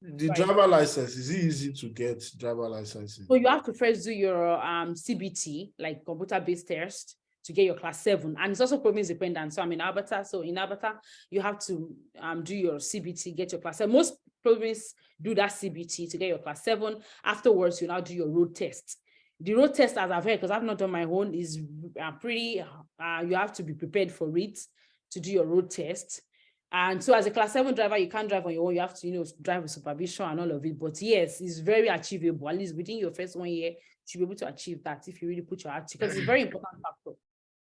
S2: the driver license, is it easy to get driver licenses?
S1: So you have to first do your CBT, like computer-based test, to get your class 7, and it's also province dependent. So I'm in Alberta, so in Alberta you have to do your CBT, get your class 7. Most provinces do that CBT to get your class 7. Afterwards, you now do your road test. The road test, as I've heard, because I've not done my own, is pretty. You have to be prepared for it to do your road test. And so as a class 7 driver, you can't drive on your own. You have to, drive with supervision and all of it. But yes, it's very achievable. At least within your first 1 year, you should be able to achieve that if you really put your heart, because it's a very important factor.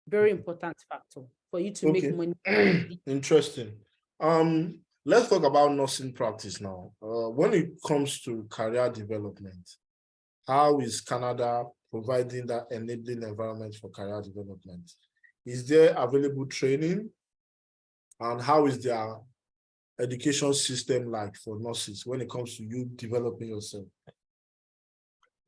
S1: Very important factor for you to make money.
S2: Interesting. Let's talk about nursing practice now. When it comes to career development, how is Canada providing that enabling environment for career development? Is there available training? And how is their education system like for nurses when it comes to you developing yourself?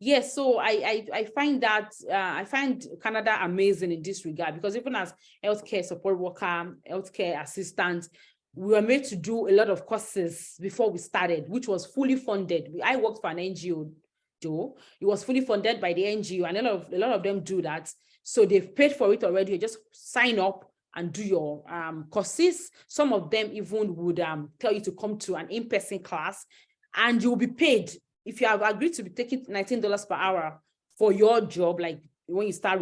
S1: Yes, so I find that I find Canada amazing in this regard, because even as healthcare support worker, healthcare assistant, we were made to do a lot of courses before we started, which was fully funded. I worked for an NGO, though. It was fully funded by the NGO, and a lot of them do that. So they've paid for it already. You just sign up and do your courses. Some of them even would tell you to come to an in-person class, and you'll be paid. If you have agreed to be taking $19 per hour for your job, like when you start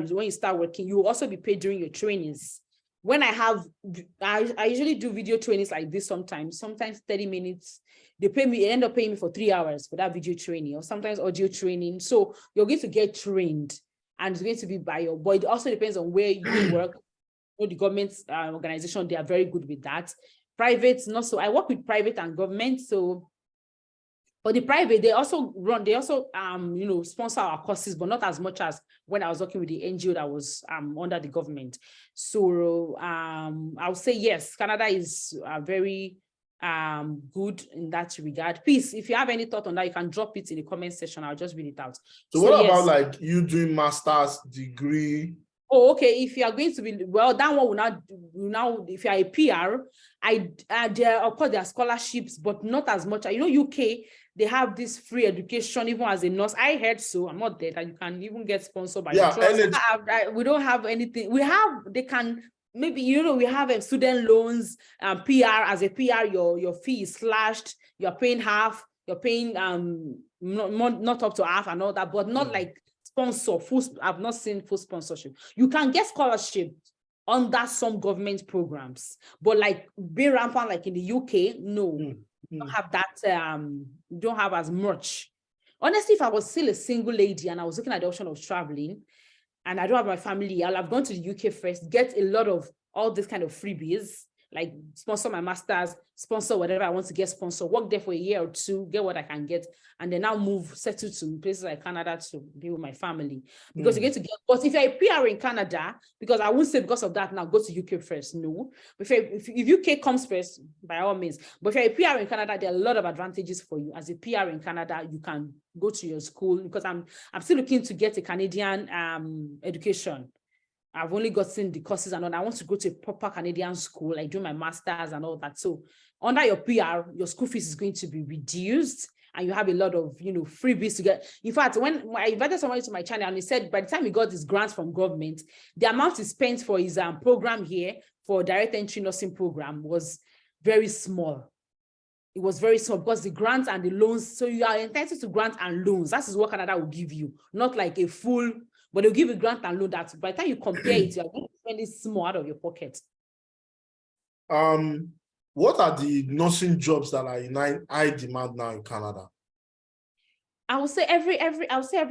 S1: working, you will also be paid during your trainings. When I usually do video trainings like this sometimes 30 minutes. They end up paying me for 3 hours for that video training, or sometimes audio training. So you're going to get trained, and it's going to be by your, but it also depends on where you work. The government organization, they are very good with that. Private, not so. I work with private and government, so. But the private, they also sponsor our courses, but not as much as when I was working with the NGO that was under the government. So I would say yes, Canada is very good in that regard. Please, if you have any thought on that, you can drop it in the comment section. I'll just read it out.
S2: So what about like you doing master's degree?
S1: Oh, okay. If you are going to be, well, that one will now, if you are a PR, of course there are scholarships, but not as much. UK, they have this free education, even as a nurse. I heard so. I'm not there that you can even get sponsored by your trust. We don't have anything. They can, maybe, we have student loans, PR. As a PR, your fee is slashed. You're paying half. You're paying not up to half and all that, but not like sponsor full. I've not seen full sponsorship. You can get scholarship under some government programs, but like be rampant like in the UK, no, you don't have that. You don't have as much. Honestly, if I was still a single lady and I was looking at the option of traveling, and I don't have my family, I'll have gone to the UK first, get a lot of all this kind of freebies, like sponsor my master's, sponsor whatever I want to get sponsored, work there for a year or two, get what I can get, and then now settle to places like Canada to be with my family. Because you're going to get, but if you're a PR in Canada, because I won't say because of that now, go to UK first, no. But if UK comes first, by all means. But if you're a PR in Canada, there are a lot of advantages for you. As a PR in Canada, you can go to your school, because I'm still looking to get a Canadian education. I've only gotten the courses and all. I want to go to a proper Canadian school, like do my master's and all that. So under your PR, your school fees is going to be reduced, and you have a lot of, freebies to get. In fact, when I invited somebody to my channel, and he said by the time he got his grants from government, the amount he spent for his program here for direct entry nursing program was very small. It was very small because the grants and the loans. So you are entitled to grant and loans. That is what Canada will give you, not like a full. But they'll give you grant and loan that by the time you compare it, you're going to spend it small out of your pocket.
S2: What are the nursing jobs that are in high demand now in Canada?
S1: I would say every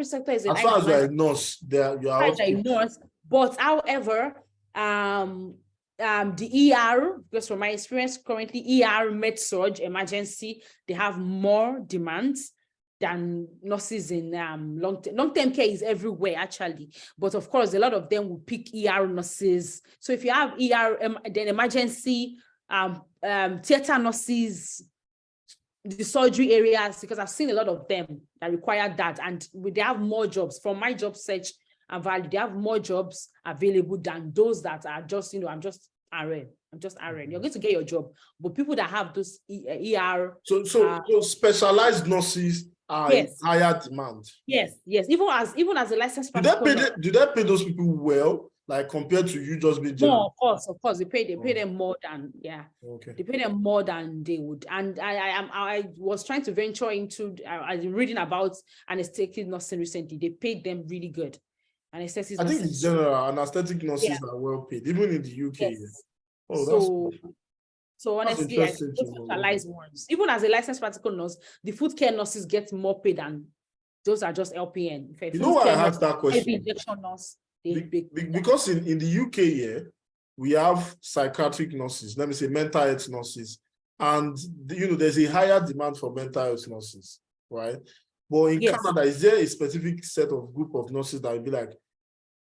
S1: sector is in
S2: as far as you're a nurse, you are
S1: a nurse. But however, the ER, because from my experience currently, ER, med-surg, emergency, they have more demands than nurses in long-term care is everywhere actually, but of course a lot of them will pick ER nurses. So if you have ER, then emergency, theater nurses, the surgery areas, because I've seen a lot of them that require that, and they have more jobs. From my job search and value, they have more jobs available than those that are just, I'm just RN. I'm just RN. You're going to get your job. But people that have those ER.
S2: So specialized nurses are in higher demand.
S1: Yes. Even as a licensed practical nurse.
S2: Do they pay those people well, like compared to you just being general?
S1: No, of course, they pay them more than
S2: Okay.
S1: They pay them more than they would. And I was trying to venture into reading about anesthetic nursing recently. They paid them really good. Anesthetic
S2: I think in general, anesthetic nurses are well paid, even in the UK.
S1: Yes.
S2: Oh,
S1: so honestly, I specialized ones. Even as a licensed practical nurse, the food care nurses get more paid than those are just LPN.
S2: You know why I asked that question?
S1: Injection nurse,
S2: because in the UK, we have psychiatric nurses, let me say mental health nurses, and there's a higher demand for mental health nurses, right? But in Canada, is there a specific set of group of nurses that will be like,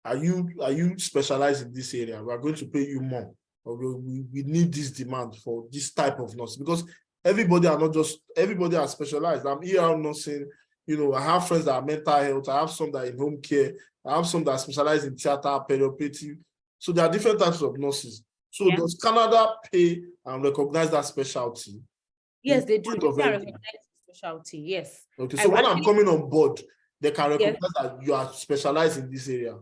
S2: are you specialized in this area? We are going to pay you more, or we need this demand for this type of nurse, because everybody are specialized. I'm ER nursing. I have friends that are mental health. I have some that are in home care. I have some that are specialized in theater, perioperative. So there are different types of nurses. So does Canada pay and recognize that specialty?
S1: Yes, they do. They recognize specialty. Yes.
S2: Okay. So when I'm coming on board, they can recognize that you are specialized in this area.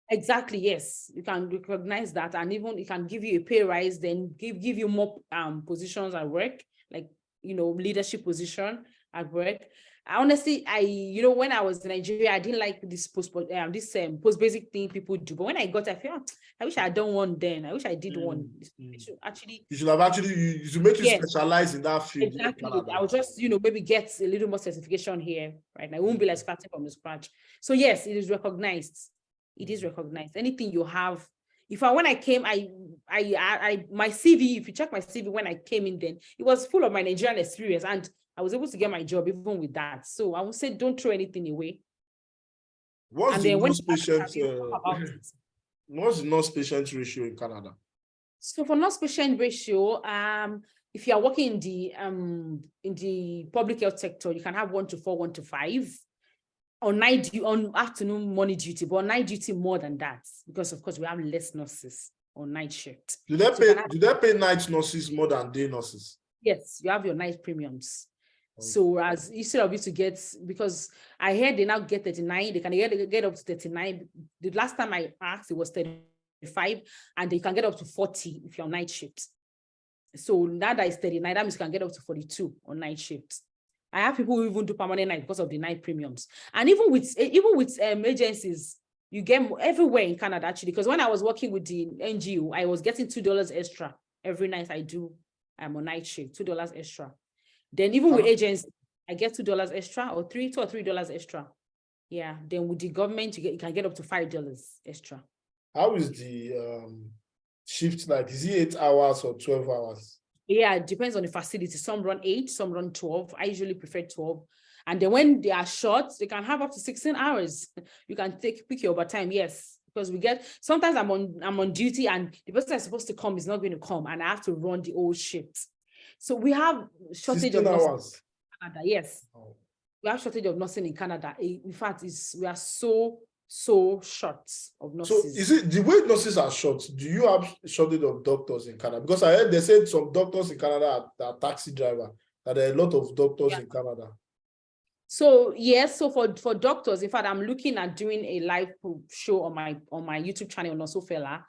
S1: Exactly. Yes, you can recognize that, and even it can give you a pay rise. Then give you more positions at work, like leadership position at work. Honestly, when I was in Nigeria, I didn't like this post basic thing people do. But when I got, I feel I wish I had done one then. I wish I did one. You should
S2: make you specialize in that field.
S1: Exactly. I would just, maybe get a little more certification here, right? I won't be like starting from the scratch. So yes, it is recognized. It is recognized. Anything you have. When I came, my CV, if you check my CV when I came in, then it was full of my Nigerian experience, and I was able to get my job even with that. So I would say don't throw anything away.
S2: What's the nurse-patient ratio in Canada?
S1: So for nurse-patient ratio, if you are working in the public health sector, you can have 1 to 4, 1 to 5. On afternoon morning duty, but on night duty more than that, because of course we have less nurses on night shift.
S2: Do they pay night nurses more than day nurses?
S1: Yes, you have your night premiums. Okay. So as instead of you to get, because I heard they now get 39, they can get up to 39. The last time I asked, it was 35, and they can get up to 40 if you're on night shift. So now that is 39, that means you can get up to 42 on night shift. I have people who even do permanent night because of the night premiums. And even with agencies, you get everywhere in Canada, actually, because when I was working with the NGO, I was getting $2 extra every night I'm on night shift, $2 extra. Then even with agencies, I get $2 extra, or $2 or $3 extra. Yeah. Then with the government, you can get up to $5 extra.
S2: How is the shift like? Is it 8 hours or 12 hours?
S1: Yeah, it depends on the facility. Some run 8, some run 12. I usually prefer 12. And then when they are short, they can have up to 16 hours. You can pick your overtime, yes. Because sometimes I'm on duty and the person that's supposed to come is not going to come, and I have to run the whole shift. So we have shortage of nursing in Canada. Yes. Oh. We have shortage of nursing in Canada. In fact, we are so short of nurses.
S2: So is it the way nurses are short? Do you have shortage of doctors in Canada? Because I heard they said some doctors in Canada are taxi driver, that there are a lot of doctors in Canada.
S1: So yes, so for doctors, in fact, I'm looking at doing a live show on my YouTube channel, Nosofela,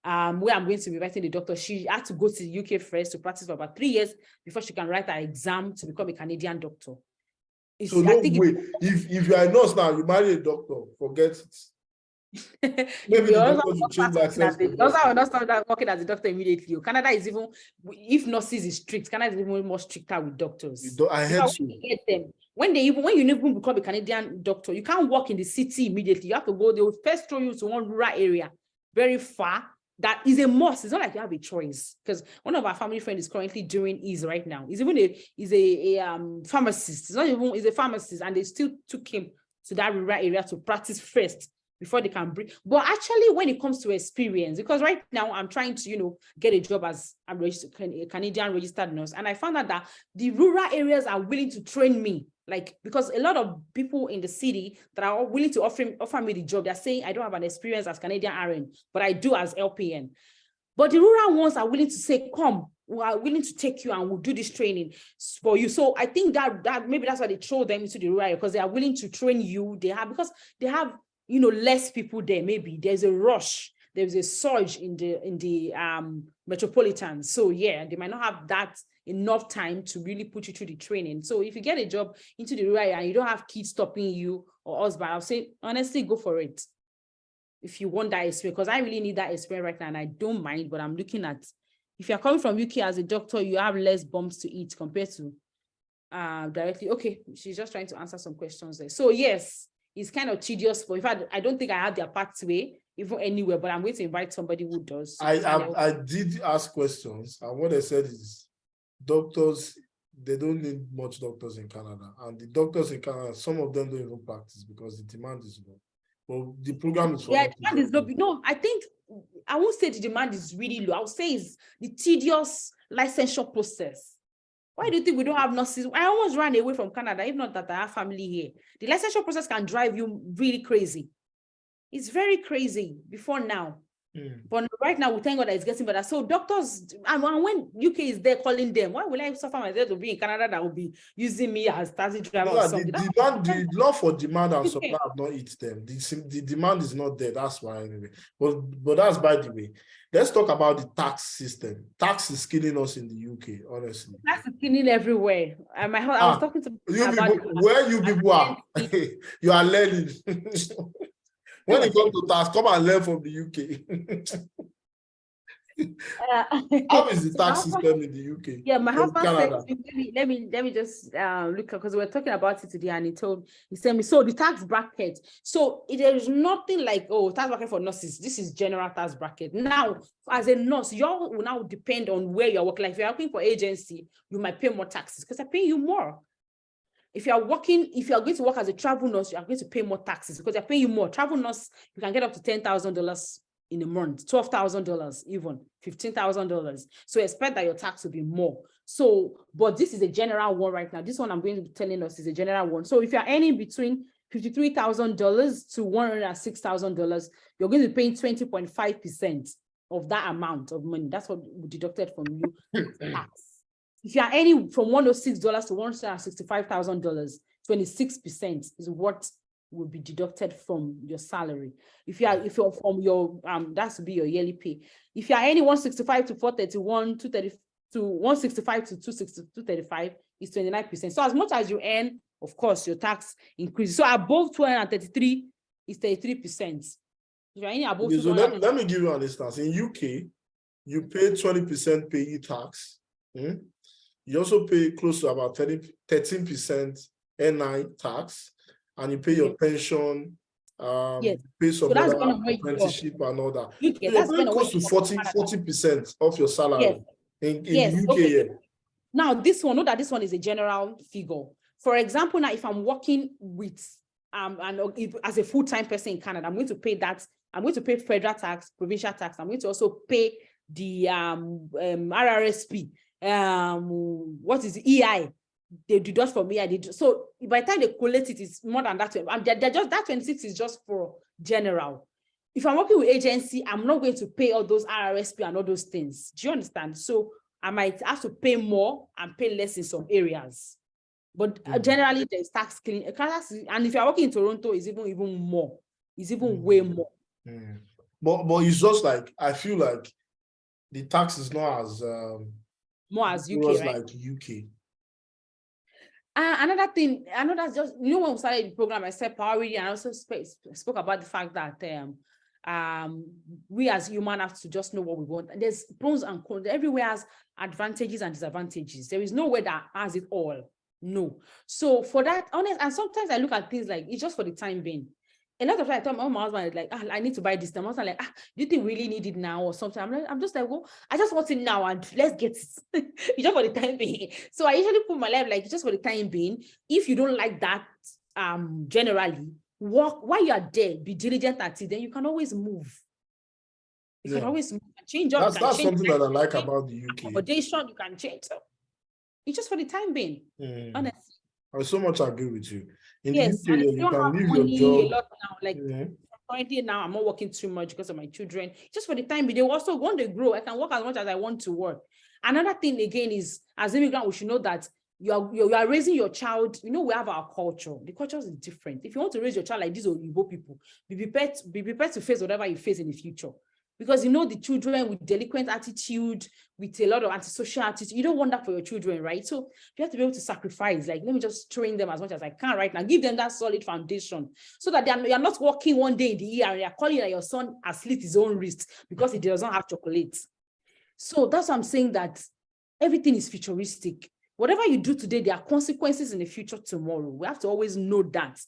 S1: where I'm going to be writing the doctor. She had to go to the UK first to practice for about 3 years before she can write her exam to become a Canadian doctor.
S2: So no way. If you are a nurse now, you marry a doctor, forget it. Maybe the doctor should change access.
S1: Those are not start working as a doctor immediately. Canada is even, if nurses is strict, Canada is even more stricter with doctors.
S2: I heard so.
S1: When you even become a Canadian doctor, you can't work in the city immediately. You have to go. They will first throw you to one rural area, very far. That is a must. It's not like you have a choice, because one of our family friends is currently doing right now. He's even a pharmacist. He's a pharmacist, and they still took him to that rural area to practice first before they can bring. But actually, when it comes to experience, because right now I'm trying to, get a job as a Canadian registered nurse, and I found out that the rural areas are willing to train me. Because a lot of people in the city that are willing to offer me the job, they're saying I don't have an experience as Canadian RN, but I do as LPN. But the rural ones are willing to say, come, we are willing to take you and we'll do this training for you. So I think that maybe that's why they throw them into the rural, because they are willing to train you. Because they have, less people there. Maybe there's a rush. There's a surge in the metropolitan. So yeah, they might not have that enough time to really put you through the training. So if you get a job into the rural and you don't have kids stopping you or husband, I'll say, honestly, go for it. If you want that experience, because I really need that experience right now and I don't mind, but I'm looking at, if you're coming from UK as a doctor, you have less bumps to eat compared to directly. Okay, she's just trying to answer some questions there. So yes, it's kind of tedious, but in fact, I don't think I have their pathway even anywhere, but I'm going to invite somebody who does.
S2: I did ask questions, and what I said is doctors, they don't need much doctors in Canada, and the doctors in Canada, some of them don't even practice because the demand is low. Well, the program is for
S1: demand is low. No, I think I won't say the demand is really low. I would say it's the tedious licensure process. Why do you think we don't have nurses? I almost ran away from Canada, if not that I have family here. The licensure process can drive you really crazy. It's very crazy before now. But right now, we thank God that it's getting better. So doctors, and when UK is there calling them, why will I suffer myself to be in Canada that will be using me as taxi driver or something?
S2: The law for demand and supply have not hit them. The demand is not there. That's why anyway. But that's by the way. Let's talk about the tax system. Tax is killing us in the UK, honestly.
S1: Tax is killing everywhere. I was talking to
S2: where you people are. You are learning. When it comes to tax, come and learn from the UK. How is the tax system in the UK?
S1: Yeah, my husband said, let me just look, because we were talking about it today, and he said me, so the tax bracket. So there is nothing like, tax bracket for nurses. This is general tax bracket. Now, as a nurse, you will now depend on where you're working. Like if you're working for agency, you might pay more taxes because they're paying you more. If you are going to work as a travel nurse, you are going to pay more taxes because they're paying you more. Travel nurse, you can get up to $10,000 in a month, $12,000, even $15,000. So expect that your tax will be more. So, but this is a general one right now. This one I'm going to be telling us is a general one. So if you're earning between $53,000 to $106,000, you're going to be paying 20.5% of that amount of money. That's what we deducted from you tax. If you are earning from $106 to $165,000, 26% is what will be deducted from your salary. If you're from your that would be your yearly pay. If you are earning 165 to 431, 230 to 165 to 235 is 29%. So as much as you earn, of course, your tax increases. So above 233 is 33%. If you're earning above,
S2: so let me give you an instance. In UK, you pay 20% payee tax. You also pay close to about 13% NI tax, and you pay your pension, pay some other apprenticeship and all that. You're paying close to 40% of your salary in the UK.
S1: Okay. Now, this one, note that this one is a general figure. For example, now if I'm working with as a full-time person in Canada, I'm going to pay that. I'm going to pay federal tax, provincial tax. I'm going to also pay the RRSP. What is EI? They deduct from EI. So by the time they collect it, it's more than that. And they're just that 26 is just for general. If I'm working with agency, I'm not going to pay all those RRSP and all those things. Do you understand? So I might have to pay more and pay less in some areas. But generally, there's tax killing. And if you're working in Toronto, it's even more. It's even way more.
S2: But it's just like, I feel like the tax is not as
S1: more as UK, right?
S2: Like UK.
S1: Another thing, that's just, when we started the program, I said priority, and I also spoke about the fact that we as humans have to just know what we want. And there's pros and cons. Everywhere has advantages and disadvantages. There is nowhere that has it all. No. So for that, honest, and sometimes I look at things like it's just for the time being. A lot of times I tell my husband, like, I need to buy this. I'm also like, do you think we really need it now or something? I'm just like, well, I just want it now and let's get it. It's just for the time being. So I usually put my life like just for the time being. If you don't like that, generally, work while you are there, be diligent at it, then you can always move. You can always move, change up.
S2: That's something that I like about the UK.
S1: Accommodation, you can change. So it's just for the time being, honestly.
S2: I so much agree with you. In
S1: yes,
S2: the UK, you can leave your job.
S1: A lot now, like currently now I'm not working too much because of my children. Just for the time, they also want to grow. I can work as much as I want to work. Another thing again is, as immigrant, we should know that you are raising your child. We have our culture. The culture is different. If you want to raise your child like these Igbo people, be prepared to face whatever you face in the future. Because the children with delinquent attitude, with a lot of antisocial attitude, you don't want that for your children, right? So you have to be able to sacrifice, like, let me just train them as much as I can right now, give them that solid foundation so that you're not walking one day in the year and you're calling that your son has slit his own wrist because he doesn't have chocolate. So that's why I'm saying that everything is futuristic. Whatever you do today, there are consequences in the future tomorrow. We have to always know that.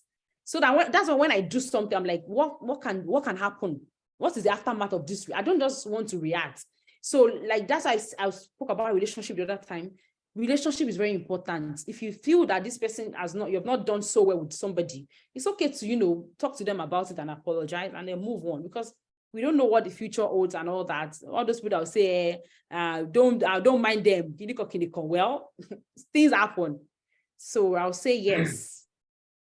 S1: So that's why when I do something, I'm like, what can happen? What is the aftermath of this? I don't just want to react. So like that's I spoke about relationship the other time. Relationship is very important. If you feel that this person you have not done so well with somebody, it's okay to, talk to them about it and apologize and then move on, because we don't know what the future holds and all that. All those people that will say, don't mind them. Well, things happen. So I'll say yes.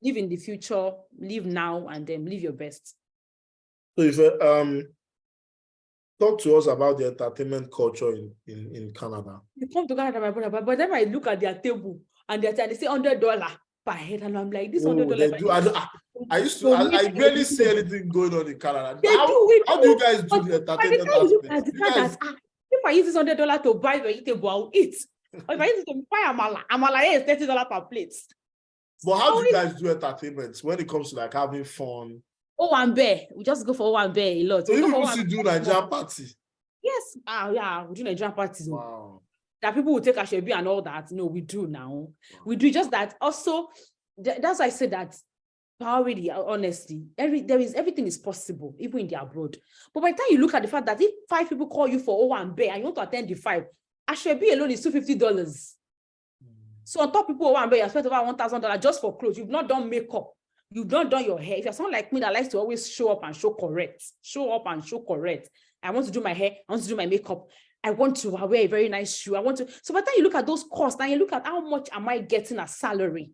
S1: Live in the future, live now, and then live your best.
S2: So if talk to us about the entertainment culture in Canada.
S1: You come to Canada, my brother, but then I look at their table and they say $100 per head, and I'm like, this $100.
S2: I barely see anything going on in Canada. How do you guys do the entertainment aspect?
S1: If I use this $100 to buy vegetable, I'll eat. Or if I use it to buy amala is $30 per plate.
S2: But how do you guys do entertainment when it comes to like having fun?
S1: Owambe, we just go for Owambe a lot.
S2: So you also do Nigerian party?
S1: Yes, yeah, we do Nigerian parties.
S2: Wow.
S1: That people will take Ashwebi and all that. No, we do now. Wow. We do just that. Also, that's why I said that already, honestly, everything is possible, even in the abroad. But by the time you look at the fact that if 5 people call you for Owambe and you want to attend the 5, Ashwebi alone is $250. So on top people Owambe, you spent over $1,000 just for clothes. You've not done makeup. You've not done your hair. If you're someone like me that likes to always show up and show correct, I want to do my hair, I want to do my makeup, I want to wear a very nice shoe. So by the time you look at those costs and you look at how much am I getting as salary,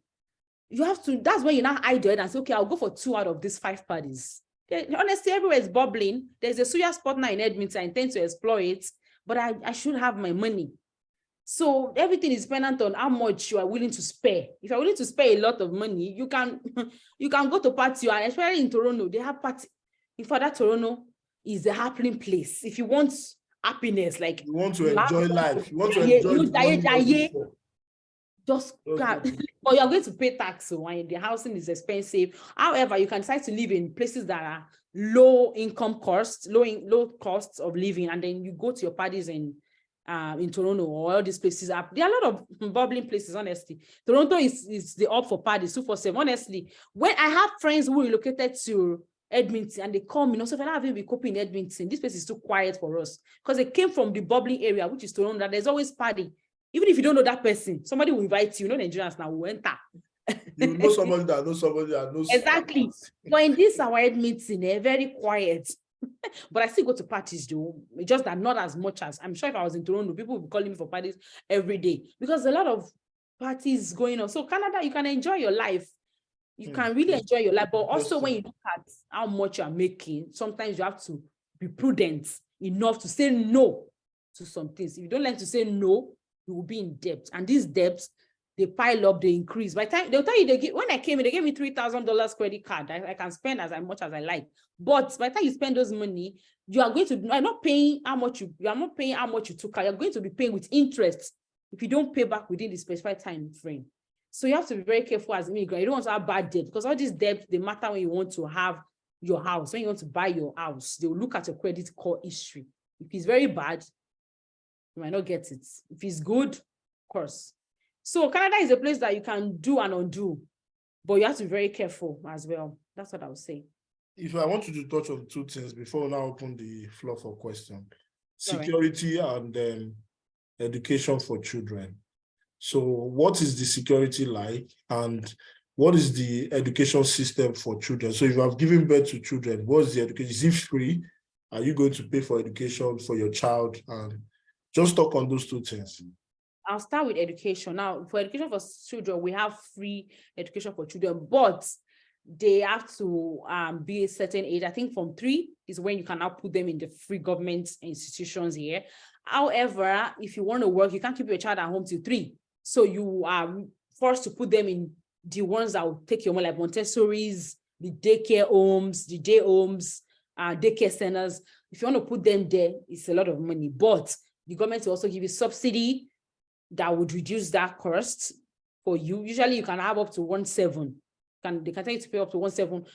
S1: that's when you now idle and say, okay, I'll go for 2 out of these 5 parties. Honestly, everywhere is bubbling. There's a suya spot now in Edmonton. I intend to explore it, but I should have my money. So everything is dependent on how much you are willing to spare. If you're willing to spare a lot of money, you can go to party, and especially in Toronto, they have party. In fact, that Toronto is a happening place. If you want happiness, like
S2: you want to enjoy life, you want to enjoy
S1: just but you're going to pay tax when the housing is expensive. However, you can decide to live in places that are low costs of living, and then you go to your parties in Toronto or all these places. There are a lot of bubbling places, honestly. Toronto is the hub for parties 247. Honestly, when I have friends who relocated to Edmonton and they call me, so if I have been coping in Edmonton, this place is too quiet for us, because they came from the bubbling area, which is Toronto, that there's always party. Even if you don't know that person, somebody will invite you. Nigerians now will enter.
S2: You know somebody that knows somebody that knows.
S1: Exactly. But in this our Edmonton, they're very quiet. But I still go to parties though, just that not as much as, I'm sure if I was in Toronto, people would be calling me for parties every day, because a lot of parties going on. So Canada, you can enjoy your life. You can really enjoy your life. But also when you look at how much you're making, sometimes you have to be prudent enough to say no to some things. If you don't learn to say no, you will be in debt. And these debts, they pile up, they increase. By the time they'll tell you, when I came in, they gave me $3,000 credit card. I can spend as much as I like. But by the time you spend those money, you are not paying how much you took out. You're going to be paying with interest if you don't pay back within the specified time frame. So you have to be very careful as an immigrant. You don't want to have bad debt, because all these debts, they matter when you want to have your house. When you want to buy your house, they will look at your credit score history. If it's very bad, you might not get it. If it's good, of course. So Canada is a place that you can do and undo, but you have to be very careful as well. That's what I would say.
S2: If I want you to touch on 2 things before we now open the floor for question: security and education for children. So what is the security like, and what is the education system for children? So if you have given birth to children, what is the education? Is it free? Are you going to pay for education for your child? And just talk on those 2 things.
S1: I'll start with education. Now, for education for children, we have free education for children, but they have to be a certain age. I think from 3 is when you can now put them in the free government institutions here. However, if you want to work, you can't keep your child at home till 3. So you are forced to put them in the ones that will take your money, like Montessori's, the daycare homes, the day homes, daycare centers. If you want to put them there, it's a lot of money. But the government will also give you subsidy that would reduce that cost for you. Usually you can have up to 1.7. They can tell you to pay up to 1.7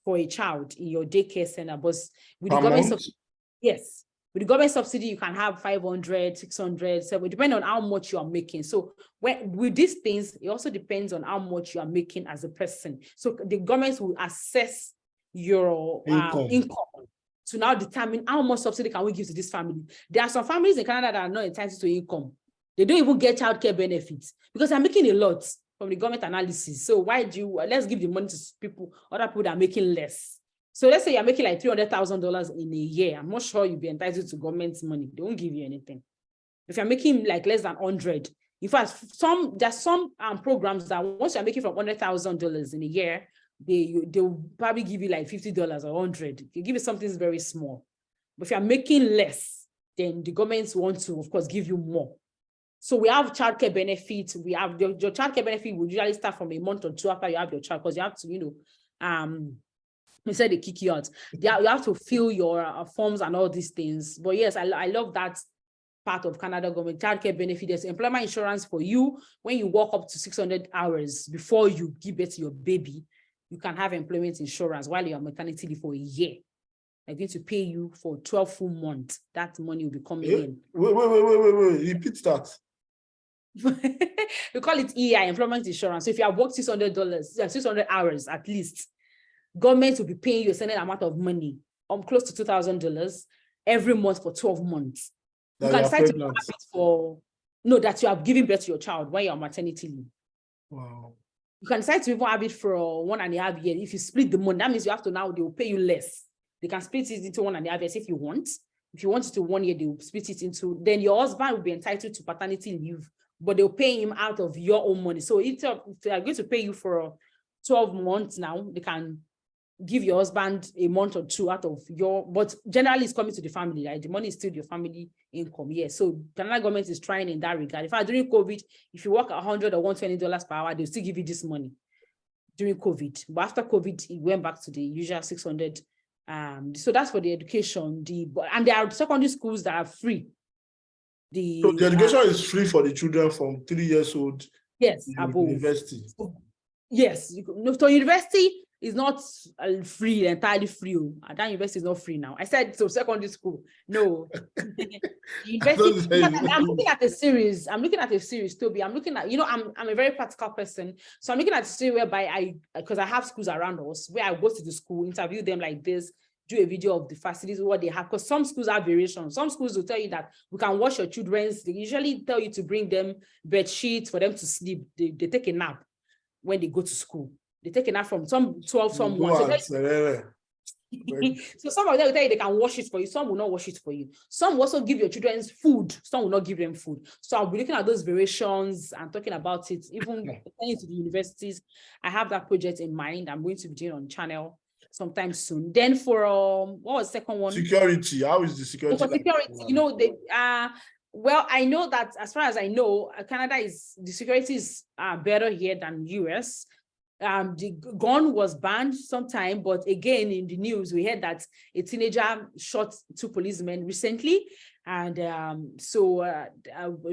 S1: for a child in your daycare center. But with the government subsidy, yes, with the government subsidy, you can have 500, 600, 700, depending on how much you are making. So with these things, it also depends on how much you are making as a person. So the government will assess your income to now determine how much subsidy can we give to this family. There are some families in Canada that are not entitled to income. They don't even get childcare benefits because they're making a lot from the government analysis. So why do you, let's give the money to people, other people that are making less. So let's say you're making like $300,000 in a year. I'm not sure you'll be entitled to government money. They won't give you anything. If you're making like less than 100, in fact, there's some programs that once you're making from $100,000 in a year, they'll probably give you like $50 or 100. They give you something very small. But if you're making less, then the government wants to, of course, give you more. So we have childcare benefits. We have your childcare benefit will usually start from a month or 2 after you have your child, because you have to, instead they kick you out. You have to fill your forms and all these things. But yes, I love that part of Canada government. Childcare benefit, there's employment insurance for you. When you work up to 600 hours before you give birth to your baby, you can have employment insurance while you're on maternity leave for a year. They're going to pay you for 12 full months. That money will be coming in.
S2: Wait. Repeat that.
S1: We call it EI, employment insurance. So if you have worked $600 hours at least, government will be paying you a certain amount of money, close to $2,000 every month for 12 months. You can decide to have it that you have given birth to your child while you're on maternity leave.
S2: Wow.
S1: You can decide to even have it for 1.5 years. If you split the money, that means you have to now, they will pay you less. They can split it into 1.5 years if you want. If you want it to 1 year, they will split it into, then your husband will be entitled to paternity leave, but they'll pay him out of your own money. So if they are going to pay you for 12 months now, they can give your husband a month or 2 out of but generally it's coming to the family, right? The money is still your family income. Yeah. So Canada government is trying in that regard. In fact, during COVID, if you work $100 or $120 per hour, they'll still give you this money during COVID. But after COVID, it went back to the usual 600. So that's for the education. And there are secondary schools that are free.
S2: So the education is free for the children from 3 years old.
S1: Yes, above.
S2: University.
S1: Yes. So university is not free, entirely free. That university is not free now. I said so secondary school. No. University, I'm looking at a series, Toby. I'm looking at, I'm a very practical person. So I'm looking at a series whereby because I have schools around us, where I go to the school, interview them like this, do a video of the facilities, what they have, because some schools have variations. Some schools will tell you that we can wash your children's. They usually tell you to bring them bed sheets for them to sleep. They take a nap when they go to school. They take a nap from some 12, some 1. So some of them will tell you they can wash it for you. Some will not wash it for you. Some will also give your children food. Some will not give them food. So I'll be looking at those variations and talking about it, even going to the universities. I have that project in mind. I'm going to be doing on channel sometime soon. Then for what was the second one?
S2: Security. How is the security?
S1: For security, well, I know that as far as I know, Canada the security is better here than US. The gun was banned sometime, but again, in the news, we heard that a teenager shot 2 policemen recently. And so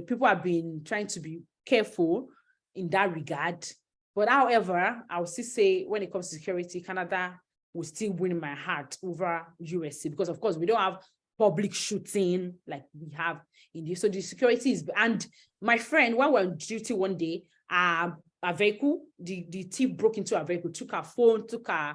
S1: people have been trying to be careful in that regard. But however, I would still say when it comes to security, Canada will still win my heart over USA, because of course we don't have public shooting like we have in the, so the security is, and my friend, when we were on duty one day, a vehicle, the thief broke into a vehicle, took her phone, took her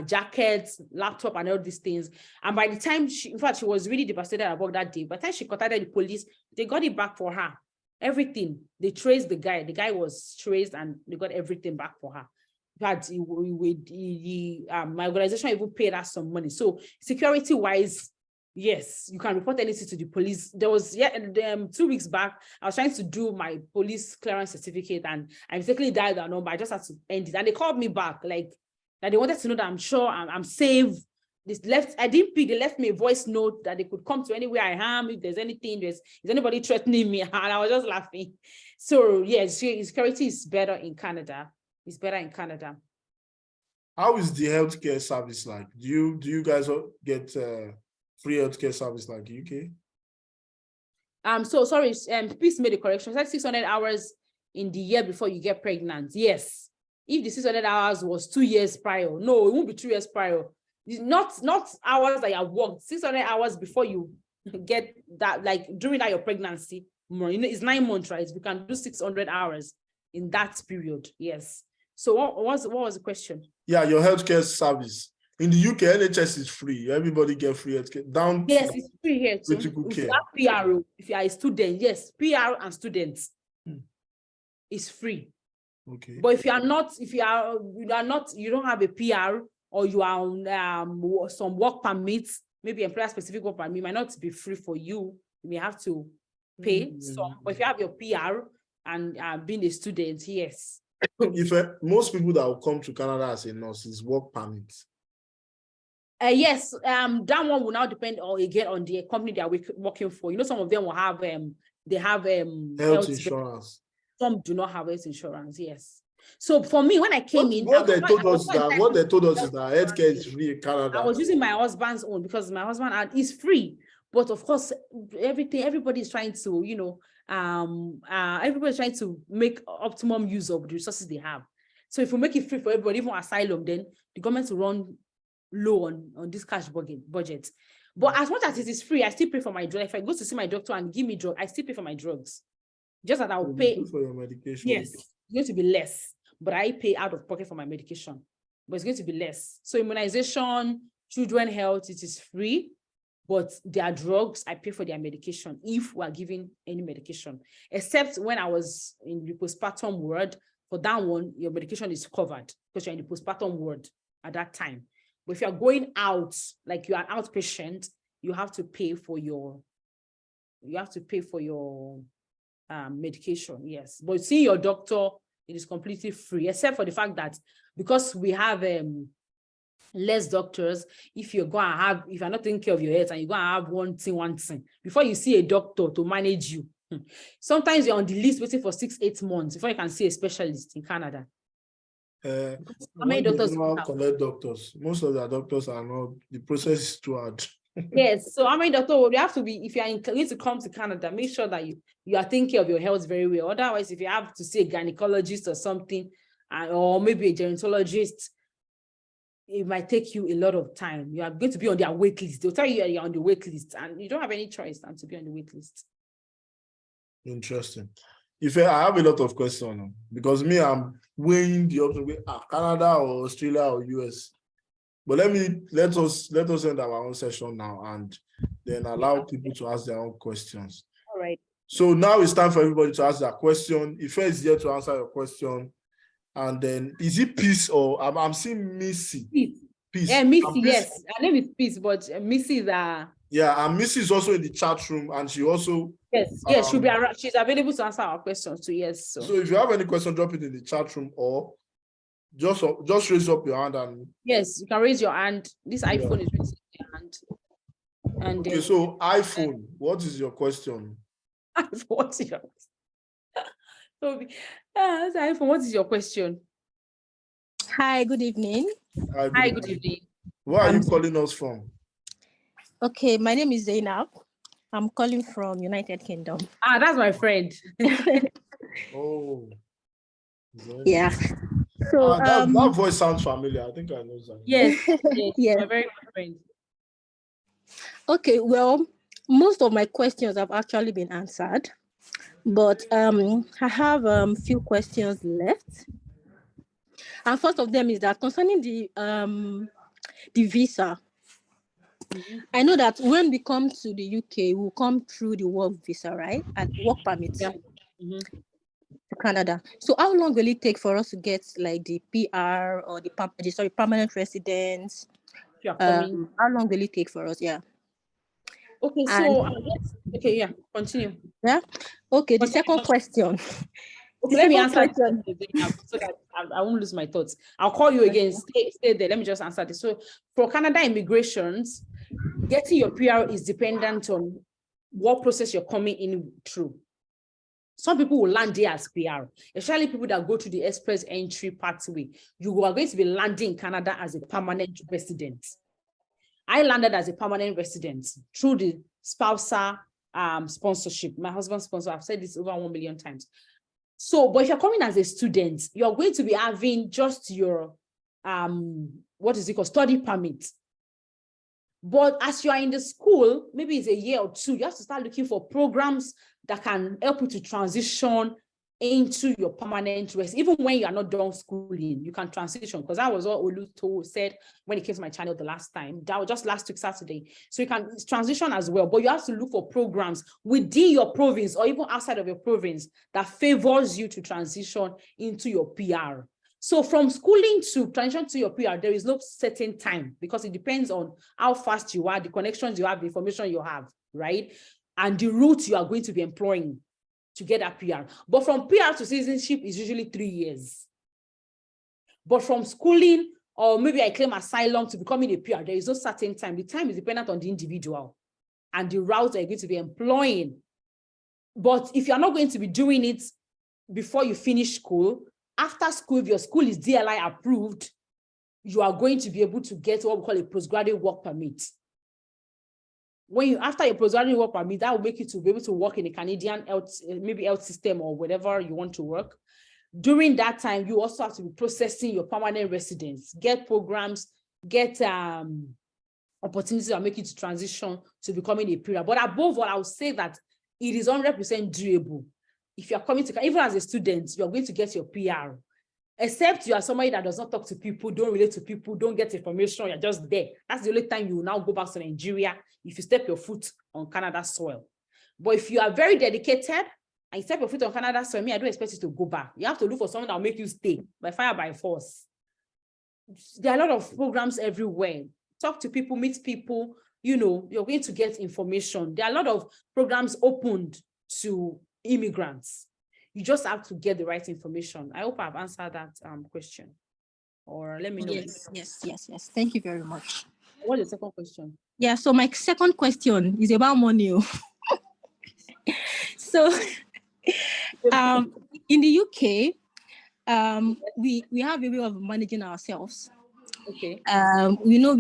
S1: jackets, laptop, and all these things. And by the time she was really devastated about that day. By the time she contacted the police, they got it back for her. Everything. They traced the guy. The guy was traced and they got everything back for her. But my organization even paid us some money. So security-wise, yes, you can report anything to the police. There was 2 weeks back, I was trying to do my police clearance certificate and I mistakenly dialed that number. I just had to end it. And they called me back, like That they wanted to know that I'm sure I'm safe. I didn't pick, they left me a voice note that they could come to anywhere I am. If there's anything, is anybody threatening me? And I was just laughing. So yes, security is better in Canada. It's better in Canada.
S2: How is the healthcare service like? Do you guys get free healthcare service like UK?
S1: So sorry, please make the correction. It's like 600 hours in the year before you get pregnant. Yes. If the 600 hours was 2 years prior, no, it won't be 2 years prior. Not hours that you have worked, 600 hours before you get that, like during that your pregnancy, it's 9 months, right? We can do 600 hours in that period. Yes. So what was the question?
S2: Yeah, your healthcare service. In the UK, NHS is free. Everybody get free healthcare.
S1: Yes, it's free here too.
S2: If
S1: you have PRO, if you are a student, yes, PR and students is free.
S2: Okay.
S1: But if you don't have a PR, or you are on some work permits, maybe employer specific work permit, might not be free for you. You may have to pay some. But if you have your PR and being a student, yes.
S2: If most people that will come to Canada as a nurse is work permits.
S1: Yes, that one will now depend on the company they are working for. You know, some of them will have
S2: health insurance.
S1: Some do not have health insurance. Yes. So for me, when I came in,
S2: what they told us is that healthcare is free in Canada.
S1: I was using my husband's own because my husband is free, but of course, everybody's trying to, everybody's trying to make optimum use of the resources they have. So if we make it free for everybody, even asylum, then the government will run low on this cash budget. But as much as it is free, I still pay for my drug. If I go to see my doctor and give me drug, I still pay for my drugs. Just that I will pay
S2: for your medication.
S1: Yes, it's going to be less, but I pay out of pocket for my medication, but it's going to be less. So immunization, children health, it is free, but their drugs, I pay for their medication if we are giving any medication, except when I was in the postpartum ward. For that one, your medication is covered because you're in the postpartum ward at that time. But if you're going out, like you are an outpatient, you have to pay for your medication, yes. But seeing your doctor, it is completely free, except for the fact that because we have less doctors, if you're not taking care of your health and you're going to have one thing, before you see a doctor to manage you, sometimes you're on the list waiting for 6-8 months before you can see a specialist in Canada.
S2: How many doctors collect doctors? Most of the doctors are not, the process is too hard.
S1: Yes, so how many doctors would you have to be if you need to come to Canada? Make sure that you are taking care of your health very well. Otherwise, if you have to see a gynecologist or something, or maybe a gerontologist, it might take you a lot of time. You are going to be on their wait list. They'll tell you you're on the wait list, and you don't have any choice than to be on the wait list.
S2: Interesting. If I have a lot of questions because I'm weighing the option Canada or Australia or US. But let us end our own session now and then allow people to ask their own questions.
S1: All right.
S2: So now it's time for everybody to ask their question. If is here to answer your question, and then is it Peace or I'm seeing Missy?
S1: Peace. Yeah, Missy. Yes, her name is Peace, but Missy is
S2: yeah, and Missy is also in the chat room, and she also
S1: she'll be around. She's available to answer our questions too. Yes.
S2: So if you have any question, drop it in the chat room or just raise up your hand and
S1: yes, you can raise your hand. This iPhone is raising your hand. And
S2: okay, so iPhone, what is your question?
S1: What is your iPhone? What is your question?
S4: Hi, good evening.
S1: Hi, good evening.
S2: Where are you calling us from?
S4: Okay, my name is Zainab. I'm calling from United Kingdom.
S1: That's my friend.
S2: Oh.
S4: Yeah. So
S2: that voice sounds familiar. I think I know that.
S1: Yes,
S4: yeah.
S1: My very good friend.
S4: Okay, well, most of my questions have actually been answered, but I have a few questions left. And first of them is that concerning the visa. Mm-hmm. I know that when we come to the UK, we'll come through the work visa, right? And work permit.
S1: Yeah. Mm-hmm.
S4: To Canada. So how long will it take for us to get like the PR or the permanent residence? How long will it take for us? Yeah.
S1: Okay, so okay, yeah, continue.
S4: Yeah. Okay, the second question
S1: Okay, let me
S4: second
S1: answer
S4: question.
S1: so that I won't lose my thoughts. I'll call you again. Stay there. Let me just answer this. So for Canada immigrations, getting your PR is dependent on what process you're coming in through. Some people will land there as PR, especially people that go to the express entry pathway. You are going to be landing in Canada as a permanent resident. I landed as a permanent resident through the spousal sponsorship. My husband's sponsor, I've said this over 1 million times. So, but if you're coming as a student, you're going to be having just your, what is it called, study permit. But as you are in the school, maybe it's a year or two, you have to start looking for programs that can help you to transition into your permanent residence. Even when you are not done schooling, you can transition, because that was what Oluto said when he came to my channel the last time. That was just last week, Saturday. So you can transition as well, but you have to look for programs within your province or even outside of your province that favors you to transition into your PR. So from schooling to transition to your PR, there is no certain time, because it depends on how fast you are, the connections you have, the information you have, right? And the route you are going to be employing to get that PR. But from PR to citizenship is usually 3 years. But from schooling, or maybe I claim asylum to becoming a PR, there is no certain time. The time is dependent on the individual and the route that you're going to be employing. But if you're not going to be doing it before you finish school, after school, if your school is DLI approved, you are going to be able to get what we call a postgraduate work permit. When you, after your postgraduate work permit, that will make you to be able to work in a Canadian health, maybe health system or whatever you want to work. During that time, you also have to be processing your permanent residence, get programs, get opportunities that make you to transition to becoming a PR. But above all, I would say that it is 100% doable. If you're coming to, even as a student, you're going to get your PR. Except you are somebody that does not talk to people, don't relate to people, don't get information, you're just there. That's the only time you will now go back to Nigeria if you step your foot on Canada soil. But if you are very dedicated and you step your foot on Canada soil, I don't expect you to go back. You have to look for someone that will make you stay by fire, by force. There are a lot of programs everywhere. Talk to people, meet people, you know, you're going to get information. There are a lot of programs opened to immigrants. You just have to get the right information. I hope I've answered that question. Or let me know.
S4: Yes. Thank you very much.
S1: What's the second question?
S4: Yeah, so my second question is about money. So in the UK, we have a way of managing ourselves.
S1: Okay.
S4: We know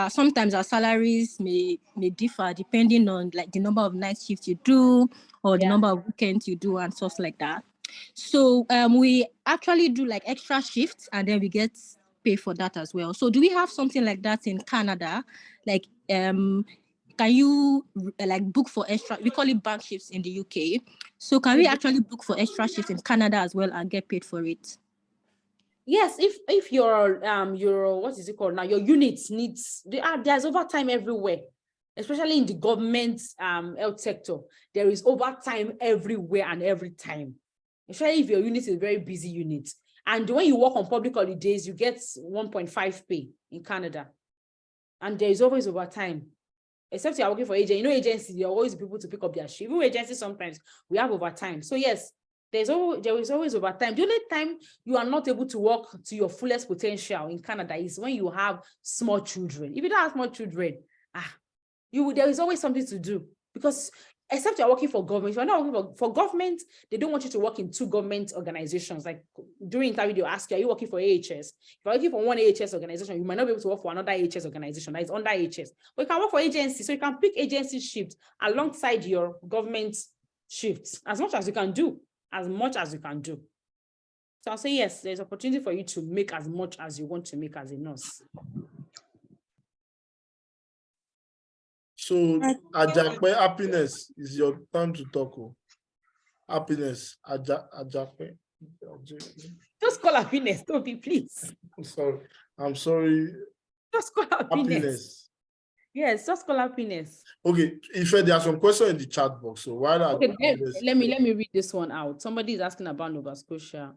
S4: sometimes our salaries may differ depending on like the number of night shifts you do or the number of weekends you do and stuff like that. So we actually do like extra shifts and then we get paid for that as well. So do we have something like that in Canada? Like can you like book for extra? We call it bank shifts in the UK. So can we actually book for extra shifts in Canada as well and get paid for it?
S1: Yes, if your what is it called now? Your units needs there's overtime everywhere, especially in the government health sector. There is overtime everywhere and every time. Especially if your unit is a very busy unit. And when you work on public holidays, you get 1.5 pay in Canada. And there is always overtime. Except you are working for agency. You know, agencies, there are always people to pick up their shift. Even agencies, sometimes we have overtime. So yes, there is always overtime. The only time you are not able to work to your fullest potential in Canada is when you have small children. If you don't have small children, there is always something to do, because except you're working for government, you're not working for government, they don't want you to work in 2 government organizations. Like during interview, they'll ask you, are you working for AHS? If you're working for one AHS organization, you might not be able to work for another AHS organization that is under AHS. But you can work for agency, so you can pick agency shifts alongside your government shifts, as much as you can do. So I'll say yes, there's opportunity for you to make as much as you want to make as a nurse.
S2: So, Ajakpe, happiness is your time to talk. Happiness, Ajakpe.
S1: Just call happiness, Toby, please.
S2: I'm sorry.
S1: Just call happiness. Yes, just call happiness.
S2: Okay, if there are some questions in the chat box, so why not?
S1: Okay, let me read this one out. Somebody is asking about Nova Scotia.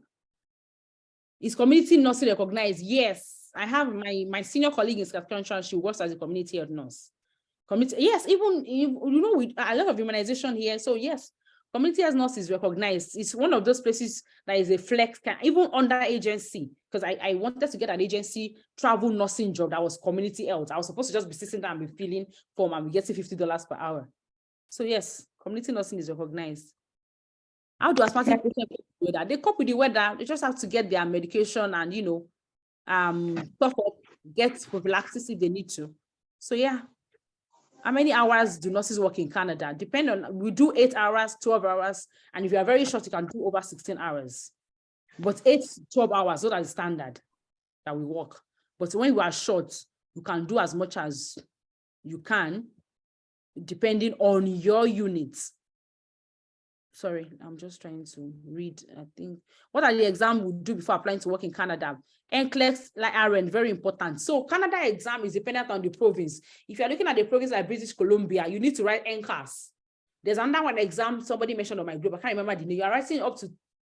S1: Is community nursing recognized? Yes, I have my senior colleague in Saskatchewan. She works as a community health nurse. Yes, even you know, with a lot of immunization here. So yes, Community health nurse is recognized. It's one of those places that is a flex, even under agency, because I wanted to get an agency travel nursing job that was community health. I was supposed to just be sitting there and be filling form and be getting $50 per hour. So yes, community nursing is recognized. How do asthmatic patients cope with that? They cope with the weather. They just have to get their medication and, tough up, get prophylaxis if they need to. So yeah. How many hours do nurses work in Canada? Depending on, we do 8 hours, 12 hours, and if you are very short, you can do over 16 hours. But 8, 12 hours, those are the standard that we work. But when you are short, you can do as much as you can, depending on your units. Sorry, I'm just trying to read. I think, what are the exams we do before applying to work in Canada? NCLEX, like RN, very important. So Canada exam is dependent on the province. If you're looking at the province like British Columbia, you need to write NCAS. There's another one exam somebody mentioned on my group. I can't remember the name. You are writing up to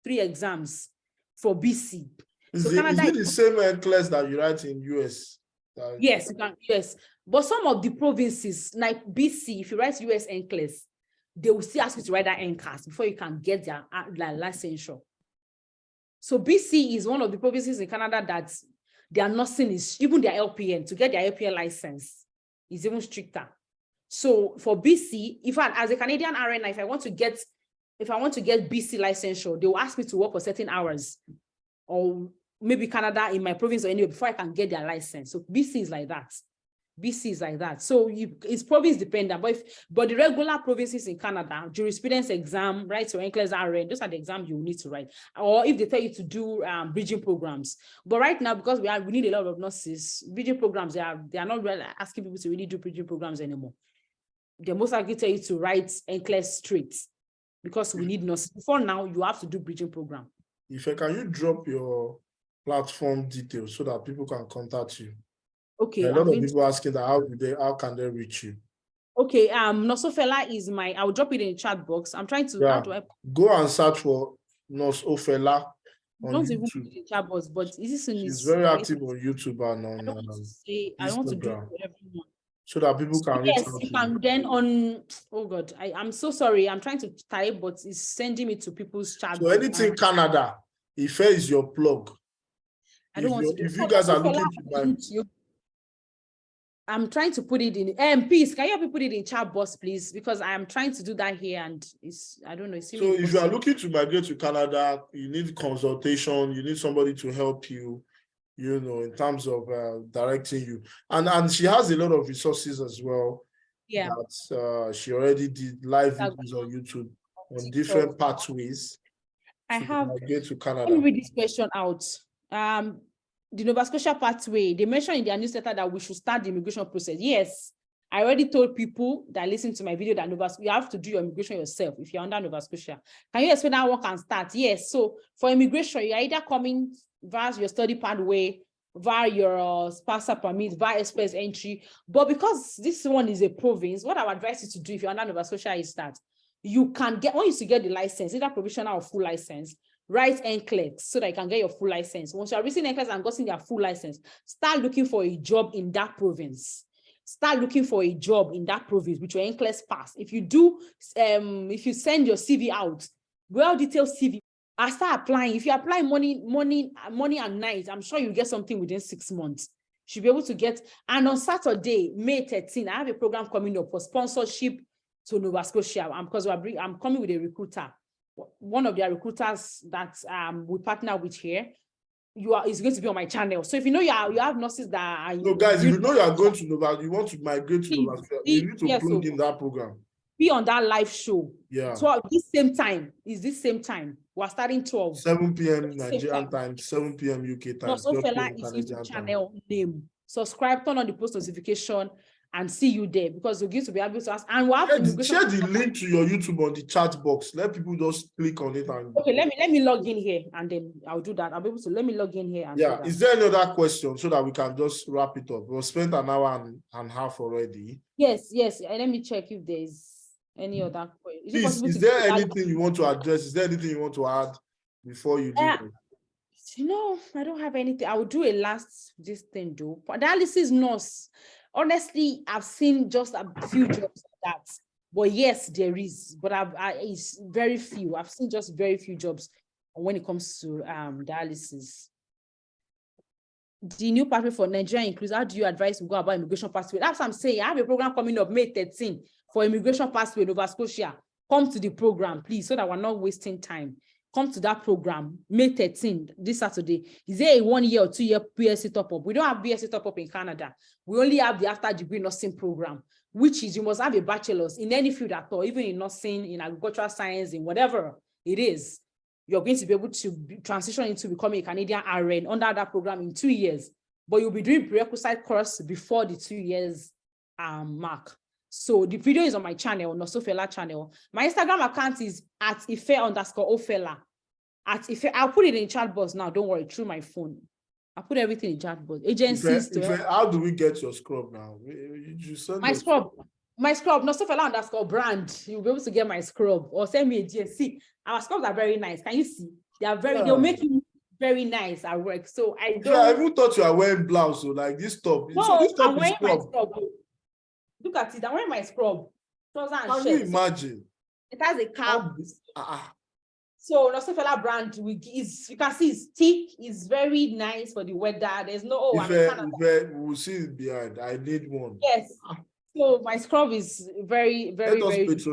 S1: 3 exams for BC.
S2: Is
S1: So
S2: it the same class that you write in US?
S1: Yes, you can, yes. But some of the provinces, like BC, if you write US NCLEX, they will still ask you to write that NCAS before you can get their licensure. So BC is one of the provinces in Canada that their nursing is, even their LPN, to get their LPN license is even stricter. So for BC, as a Canadian RN, if I want to get BC licensure, they will ask me to work for certain hours, or maybe Canada in my province or anywhere before I can get their license. So BC is like that. BC is like that. So it's province dependent, but the regular provinces in Canada, jurisprudence exam, right? So NCLEX RN, those are the exams you need to write. Or if they tell you to do bridging programs. But right now, because we need a lot of nurses, bridging programs, they are not really asking people to really do bridging programs anymore. They most likely tell you to write NCLEX straight because we need nurses. Before now, you have to do bridging program.
S2: Can you drop your platform details so that people can contact you?
S1: Okay.
S2: A lot of people asking that how can they reach you?
S1: Okay, Nurse Ofela is I'll drop it in the chat box. I'm trying to
S2: go and search for Nurse Ofela on
S1: don't
S2: YouTube.
S1: Even put it in chat box, but
S2: she's very active on YouTube and on
S1: I don't want to do it for everyone.
S2: So that people can reach out
S1: you can then on I'm so sorry, I'm trying to type, but it's sending me to people's chat.
S2: So anything Canada, Ife is your plug.
S1: I don't want to
S2: if you guys are looking to
S1: I'm trying to put it in please, can you help me put it in chat box, please? Because I am trying to do that here and I don't know.
S2: So if you are looking to migrate to Canada, you need consultation, you need somebody to help you, in terms of directing you. And she has a lot of resources as well.
S1: Yeah.
S2: That she already did live videos on YouTube on different pathways.
S1: I have
S2: migrate to Canada.
S1: Let me read this question out. The Nova Scotia pathway, they mentioned in their newsletter that we should start the immigration process. Yes, I already told people that listen to my video that you have to do your immigration yourself if you're under Nova Scotia. Can you explain how one can start? Yes, so for immigration, you're either coming via your study pathway, via your spousal permit, via express entry. But because this one is a province, what I would advise you to do if you're under Nova Scotia is that you can get, once you get the license, either provisional or full license, write NCLEX so that you can get your full license. Once you are receiving NCLEX and getting your full license, start looking for a job in that province. Start looking for a job in that province with your NCLEX pass. If you do, if you send your CV out, well-detailed CV, I start applying. If you apply morning and night, I'm sure you get something within 6 months. You should be able to get. And on Saturday, May 13, I have a program coming up for sponsorship to Nova Scotia. Because I'm coming with a recruiter. One of their recruiters that we partner with here, is going to be on my channel. So if you have nurses that are...
S2: No, guys, if you are going to Nova, you want to migrate to Nova Scotia, you need to plug in that program.
S1: Be on that live show.
S2: Yeah.
S1: So this same time. We're starting 12.
S2: 7 p.m. Nigerian time, 7 p.m. UK time.
S1: Nurse Ofela is YouTube channel name. Subscribe, turn on the post notification, and see you there, because we're going to be able to ask. And we'll have
S2: share the link to your YouTube on the chat box. Let people just click on it. And
S1: okay, let me log in here, and then I'll do that. I'll be able to let me log in here. And
S2: yeah, is there any other question so that we can just wrap it up? We've spent an hour and a half already.
S1: Yes. Let me check if there's any other question.
S2: Please, is there anything you want to address? Is there anything you want to add before you do?
S1: No, I don't have anything. I will do a last thing though. For dialysis nurse, honestly, I've seen just a few jobs like that. But yes, there is, but it's very few. I've seen just very few jobs when it comes to dialysis. The new pathway for Nigeria includes, how do you advise to go about immigration pathway? That's what I'm saying. I have a program coming up May 13 for immigration pathway in Nova Scotia. Come to the program, please, so that we're not wasting time. Come to that program, May 13, this Saturday. Is there a 1 year or 2 year BSc top-up? We don't have BSc top-up in Canada. We only have the after degree nursing program, which is you must have a bachelor's in any field at all, even in nursing, in agricultural science, in whatever it is. You're going to be able to transition into becoming a Canadian RN under that program in 2 years, but you'll be doing prerequisite course before the 2 years mark. So the video is on my channel, Nosofela channel. My Instagram account is at Ife_Ofela. At Ife, I'll put it in chat box now. Don't worry, through my phone. I'll put everything in chat box. Agencies.
S2: How do we get your scrub now?
S1: My scrub, Nosofela_brand. You'll be able to get my scrub or send me a GSC. Our scrubs are very nice. Can you see? They are very. They'll make you very nice at work. So I don't.
S2: Yeah, I even thought you are wearing blouse. So like this top.
S1: No,
S2: so this top
S1: I'm wearing
S2: scrub.
S1: my scrub. Look at it. I'm wearing my scrub.
S2: Can you imagine?
S1: It has a cap.
S2: Ah.
S1: So Nosofela brand, you can see it's thick. It's very nice for the weather. There's no.
S2: We'll see it behind. I need one.
S1: Yes. So my scrub is very, very, very.
S2: Let's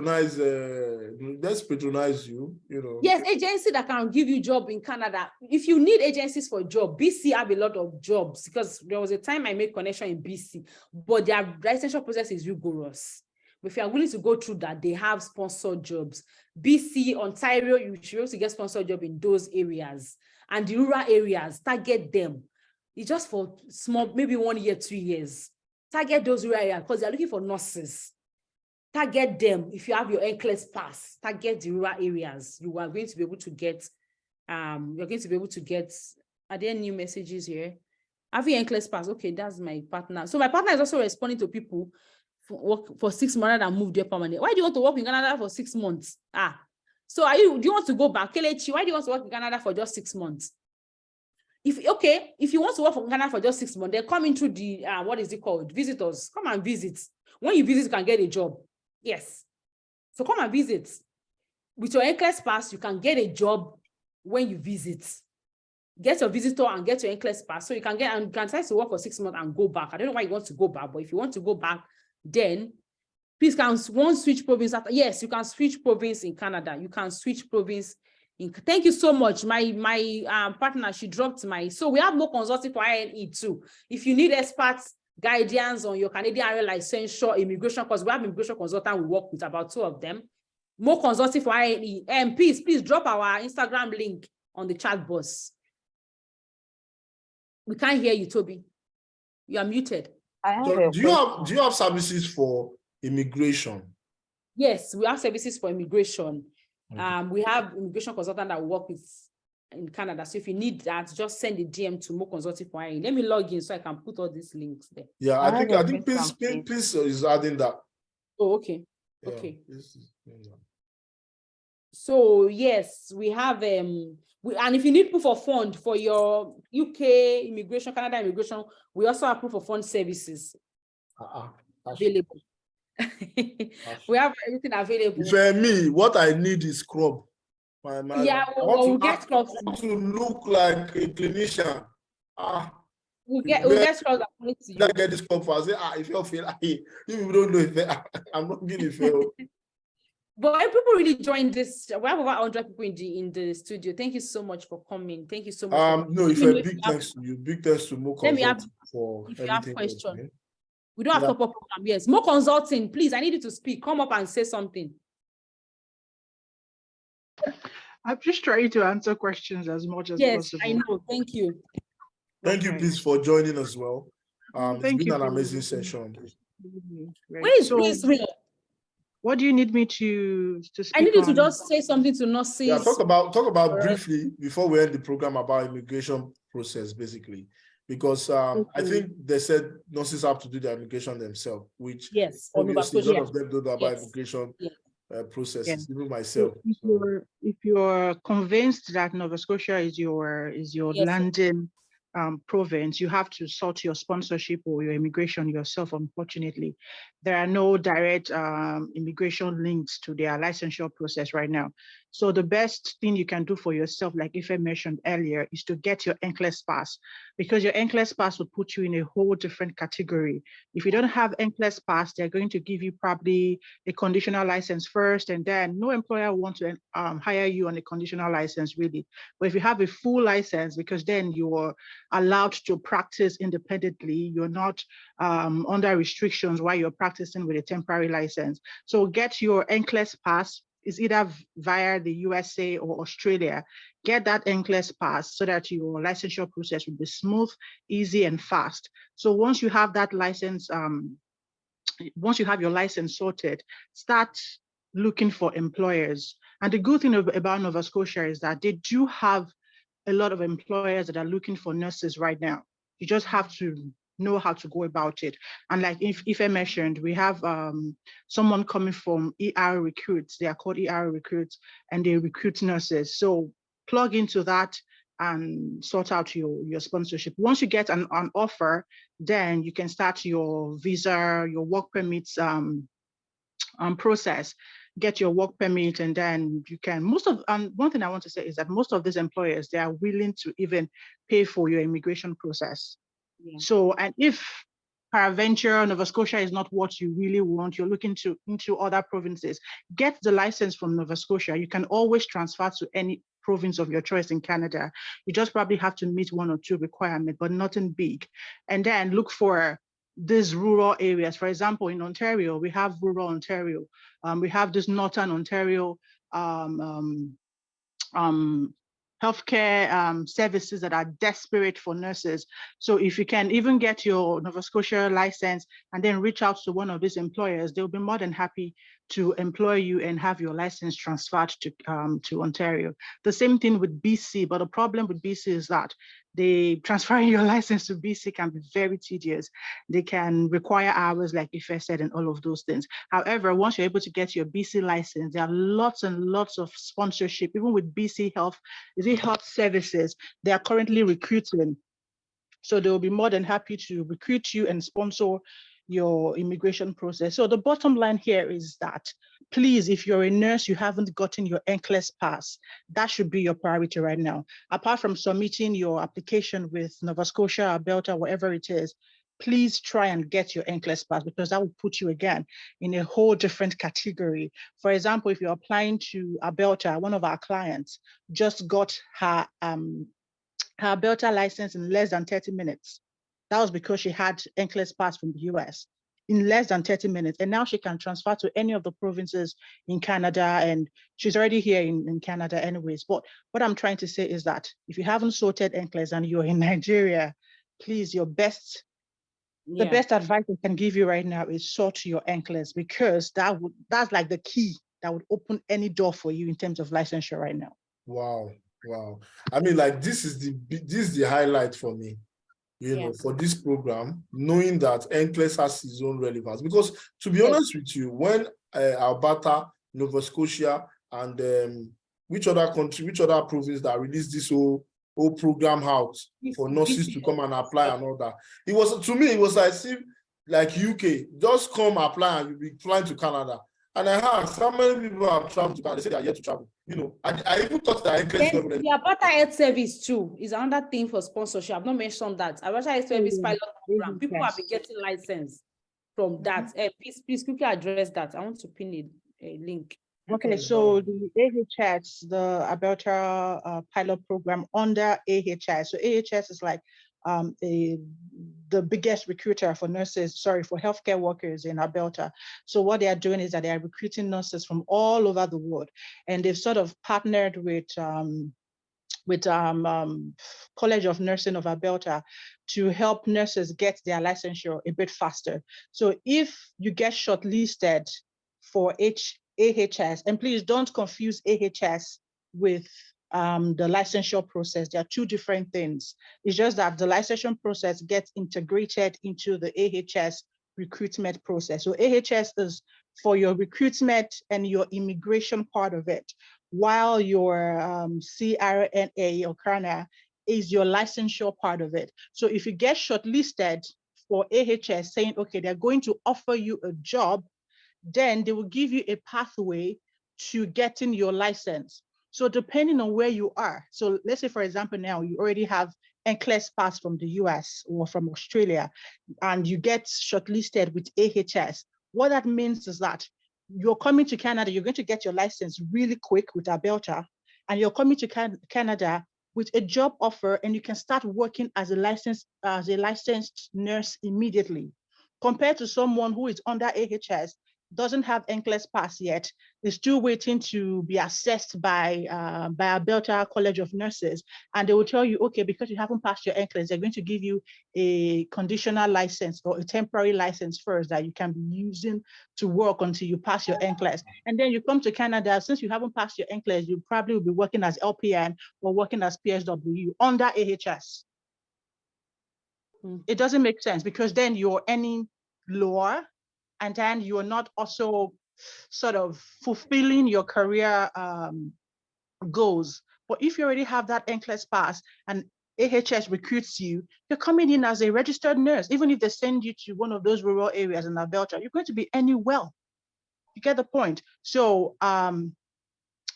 S2: patronize you. You know.
S1: Yes, agency that can give you job in Canada. If you need agencies for job, BC have a lot of jobs because there was a time I made connection in BC, but their licensure process is rigorous. But if you are willing to go through that, they have sponsored jobs. BC, Ontario, you should be able to get sponsored job in those areas. And the rural areas, target them. It's just for small, maybe 1 year, 2 years. Target those rural areas because they're looking for nurses. Target them. If you have your NCLEX pass, target the rural areas. You are going to be able to get, you're going to be able to get, are there new messages here? Having NCLEX pass, okay, that's my partner. So my partner is also responding to people work for 6 months and move there permanently. Why do you want to work in Canada for 6 months? So do you want to go back? Kelechi, why do you want to work in Canada for just 6 months? If you want to work in Canada for just 6 months, they're coming through the what is it called? Visitors. Come and visit. When you visit, you can get a job. Yes. So come and visit. With your NCLEX pass, you can get a job when you visit. Get your visitor and get your NCLEX pass. So you can get and you can try to work for 6 months and go back. I don't know why you want to go back, but if you want to go back, then please can one switch province. Yes, you can switch province in Canada. You can switch province. Thank you so much. My partner, she dropped so we have more consulting for INE too. If you need experts guidance on your Canadian licensure immigration, because we have immigration consultant we work with about 2 of them. More consulting for INE. And please drop our Instagram link on the chat box. We can't hear you, Toby. You are muted.
S2: So do you have services for immigration?
S1: Yes, we have services for immigration.
S2: Okay.
S1: We have immigration consultant that we work with in Canada. So if you need that, just send a DM to More Consulting for IE. Let me log in so I can put all these links there.
S2: Yeah, I think please is adding that.
S1: Oh, okay.
S2: Yeah,
S1: okay. So yes, we have and if you need proof of fund for your UK immigration, Canada immigration, we also have proof of fund services available. We have everything available.
S2: For me, what I need is scrub.
S1: Yeah, we'll get scrubs.
S2: I want to look like a clinician.
S1: We'll get scrubs.
S2: I get this scrub for say, if you feel if you don't know if I'm not giving fail.
S1: But people really joined this. We have over 100 people in the studio. Thank you so much for coming. Thank you so much.
S2: No, if a big thanks to you. Big thanks to Mo Consulting for
S1: if you have questions.
S2: Okay.
S1: We don't have top-up program. Yes, More Consulting. Please, I need you to speak. Come up and say something.
S3: I'm just trying to answer questions as much as possible.
S1: Yes, I know. Thank you.
S2: Thank you, please, for joining as well. It's been an amazing session.
S1: Where is Prince?
S3: What do you need me to speak
S1: I need you to just say something to nurses.
S2: Yeah, talk about briefly before we end the program about immigration process, basically, because I think they said nurses have to do their immigration themselves, which obviously a lot of them don't know about immigration processes, even myself.
S3: If you're convinced that Nova Scotia is your landing province, you have to sort your sponsorship or your immigration yourself, unfortunately. There are no direct immigration links to their licensure process right now. So the best thing you can do for yourself, like Ife mentioned earlier, is to get your NCLEX pass, because your NCLEX pass will put you in a whole different category. If you don't have NCLEX pass, they're going to give you probably a conditional license first, and then no employer will want to hire you on a conditional license, really. But if you have a full license, because then you're allowed to practice independently, you're not under restrictions while you're practicing with a temporary license. So get your NCLEX pass. Is either via the USA or Australia. Get that NCLEX pass so that your licensure process will be smooth, easy, and fast. So once you have that license, once you have your license sorted, start looking for employers. And the good thing about Nova Scotia is that they do have a lot of employers that are looking for nurses right now. You just have to know how to go about it. And like if I mentioned, we have someone coming from ER Recruits. They are called ER Recruits, and they recruit nurses. So plug into that and sort out your sponsorship. Once you get an offer, then you can start your visa, your work permits process. Get your work permit, and then you can, one thing I want to say is that most of these employers, they are willing to even pay for your immigration process. Yeah. So, and if peradventure Nova Scotia is not what you really want, you're looking into other provinces, get the license from Nova Scotia. You can always transfer to any province of your choice in Canada. You just probably have to meet one or two requirements, but nothing big. And then look for these rural areas. For example, in Ontario, we have rural Ontario. We have this Northern Ontario healthcare services that are desperate for nurses. So if you can even get your Nova Scotia license and then reach out to one of these employers, they'll be more than happy to employ you and have your license transferred to Ontario. The same thing with BC, but the problem with BC is that transferring your license to BC can be very tedious. They can require hours, like Ife said, and all of those things. However, once you're able to get your BC license, there are lots and lots of sponsorship, even with BC Health Services. They are currently recruiting. So they will be more than happy to recruit you and sponsor your immigration process. So the bottom line here is that, please, if you're a nurse, you haven't gotten your NCLEX pass, that should be your priority right now. Apart from submitting your application with Nova Scotia, Alberta, whatever it is, please try and get your NCLEX pass, because that will put you again in a whole different category. For example, if you're applying to Alberta, one of our clients just got her Alberta license in less than 30 minutes. That was because she had NCLEX pass from the US in less than 30 minutes. And now she can transfer to any of the provinces in Canada, and she's already here in Canada anyways. But what I'm trying to say is that if you haven't sorted NCLEX and you're in Nigeria, please, the best advice I can give you right now is sort your NCLEX, because that's like the key that would open any door for you in terms of licensure right now.
S2: Wow. I mean, like, this is the highlight for me, you know, for this program, knowing that NCLEX has its own relevance. Because to be honest with you, when Alberta, Nova Scotia, and which other province that released this whole program out for nurses to come and apply and all that, to me, it was like UK, just come apply and you'll be flying to Canada. And I asked how many people have traveled to Canada. They said they are yet to travel. You know, I even thought that
S1: the Alberta Health Service too is another thing for sponsorship. I've not mentioned that. Alberta Health Service pilot program. People have been getting licensed from that. Please quickly address that. I want to pin a link.
S3: Okay, so the AHS, the Alberta pilot program under AHS. So AHS is like the biggest recruiter for healthcare workers in Alberta. So what they are doing is that they are recruiting nurses from all over the world, and they've sort of partnered with College of Nursing of Alberta to help nurses get their licensure a bit faster. So if you get shortlisted for AHS, and please don't confuse AHS with the licensure process. They are two different things. It's just that the licensure process gets integrated into the AHS recruitment process. So AHS is for your recruitment and your immigration part of it, while your CRNA or CRNA is your licensure part of it. So if you get shortlisted for AHS saying, okay, they're going to offer you a job, then they will give you a pathway to getting your license. So depending on where you are, so let's say, for example, now you already have NCLEX pass from the US or from Australia, and you get shortlisted with AHS. What that means is that you're coming to Canada, you're going to get your license really quick with Abelta, and you're coming to Canada with a job offer, and you can start working as a licensed nurse immediately, compared to someone who is under AHS, doesn't have NCLEX pass yet, is still waiting to be assessed by Alberta College of Nurses. And they will tell you, okay, because you haven't passed your NCLEX, they're going to give you a conditional license or a temporary license first that you can be using to work until you pass your NCLEX. And then you come to Canada, since you haven't passed your NCLEX, you probably will be working as LPN or working as PSW under AHS. It doesn't make sense because then you're earning lower, and then you're not also sort of fulfilling your career goals. But if you already have that NCLEX pass and AHS recruits you, you're coming in as a registered nurse. Even if they send you to one of those rural areas in Alberta, you're going to be earning well. You get the point? So I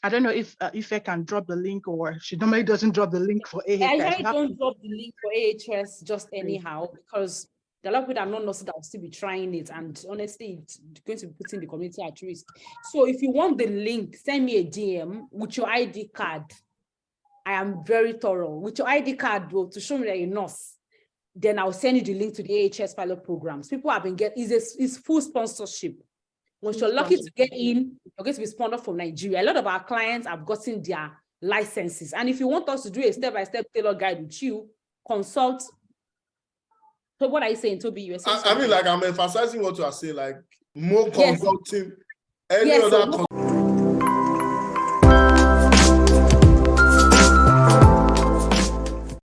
S3: don't know if I can drop the link, or she normally doesn't drop the link for AHS.
S1: I don't drop the link for AHS just anyhow, because there are a lot of people that are not nurses that will still be trying it, and honestly, it's going to be putting the community at risk. So if you want the link, send me a DM with your ID card. I am very thorough. With your ID card, though, to show me that you're a nurse, then I'll send you the link to the AHS pilot programs. People have been getting, it's full sponsorship. Once you're lucky to get in, you're going to be sponsored from Nigeria. A lot of our clients have gotten their licenses. And if you want us to do a step-by-step tailored guide with you, consult. So what are you saying, Toby? You were saying
S2: I mean, like, I'm emphasizing what you are saying, like more
S1: Yes.
S2: consulting, any other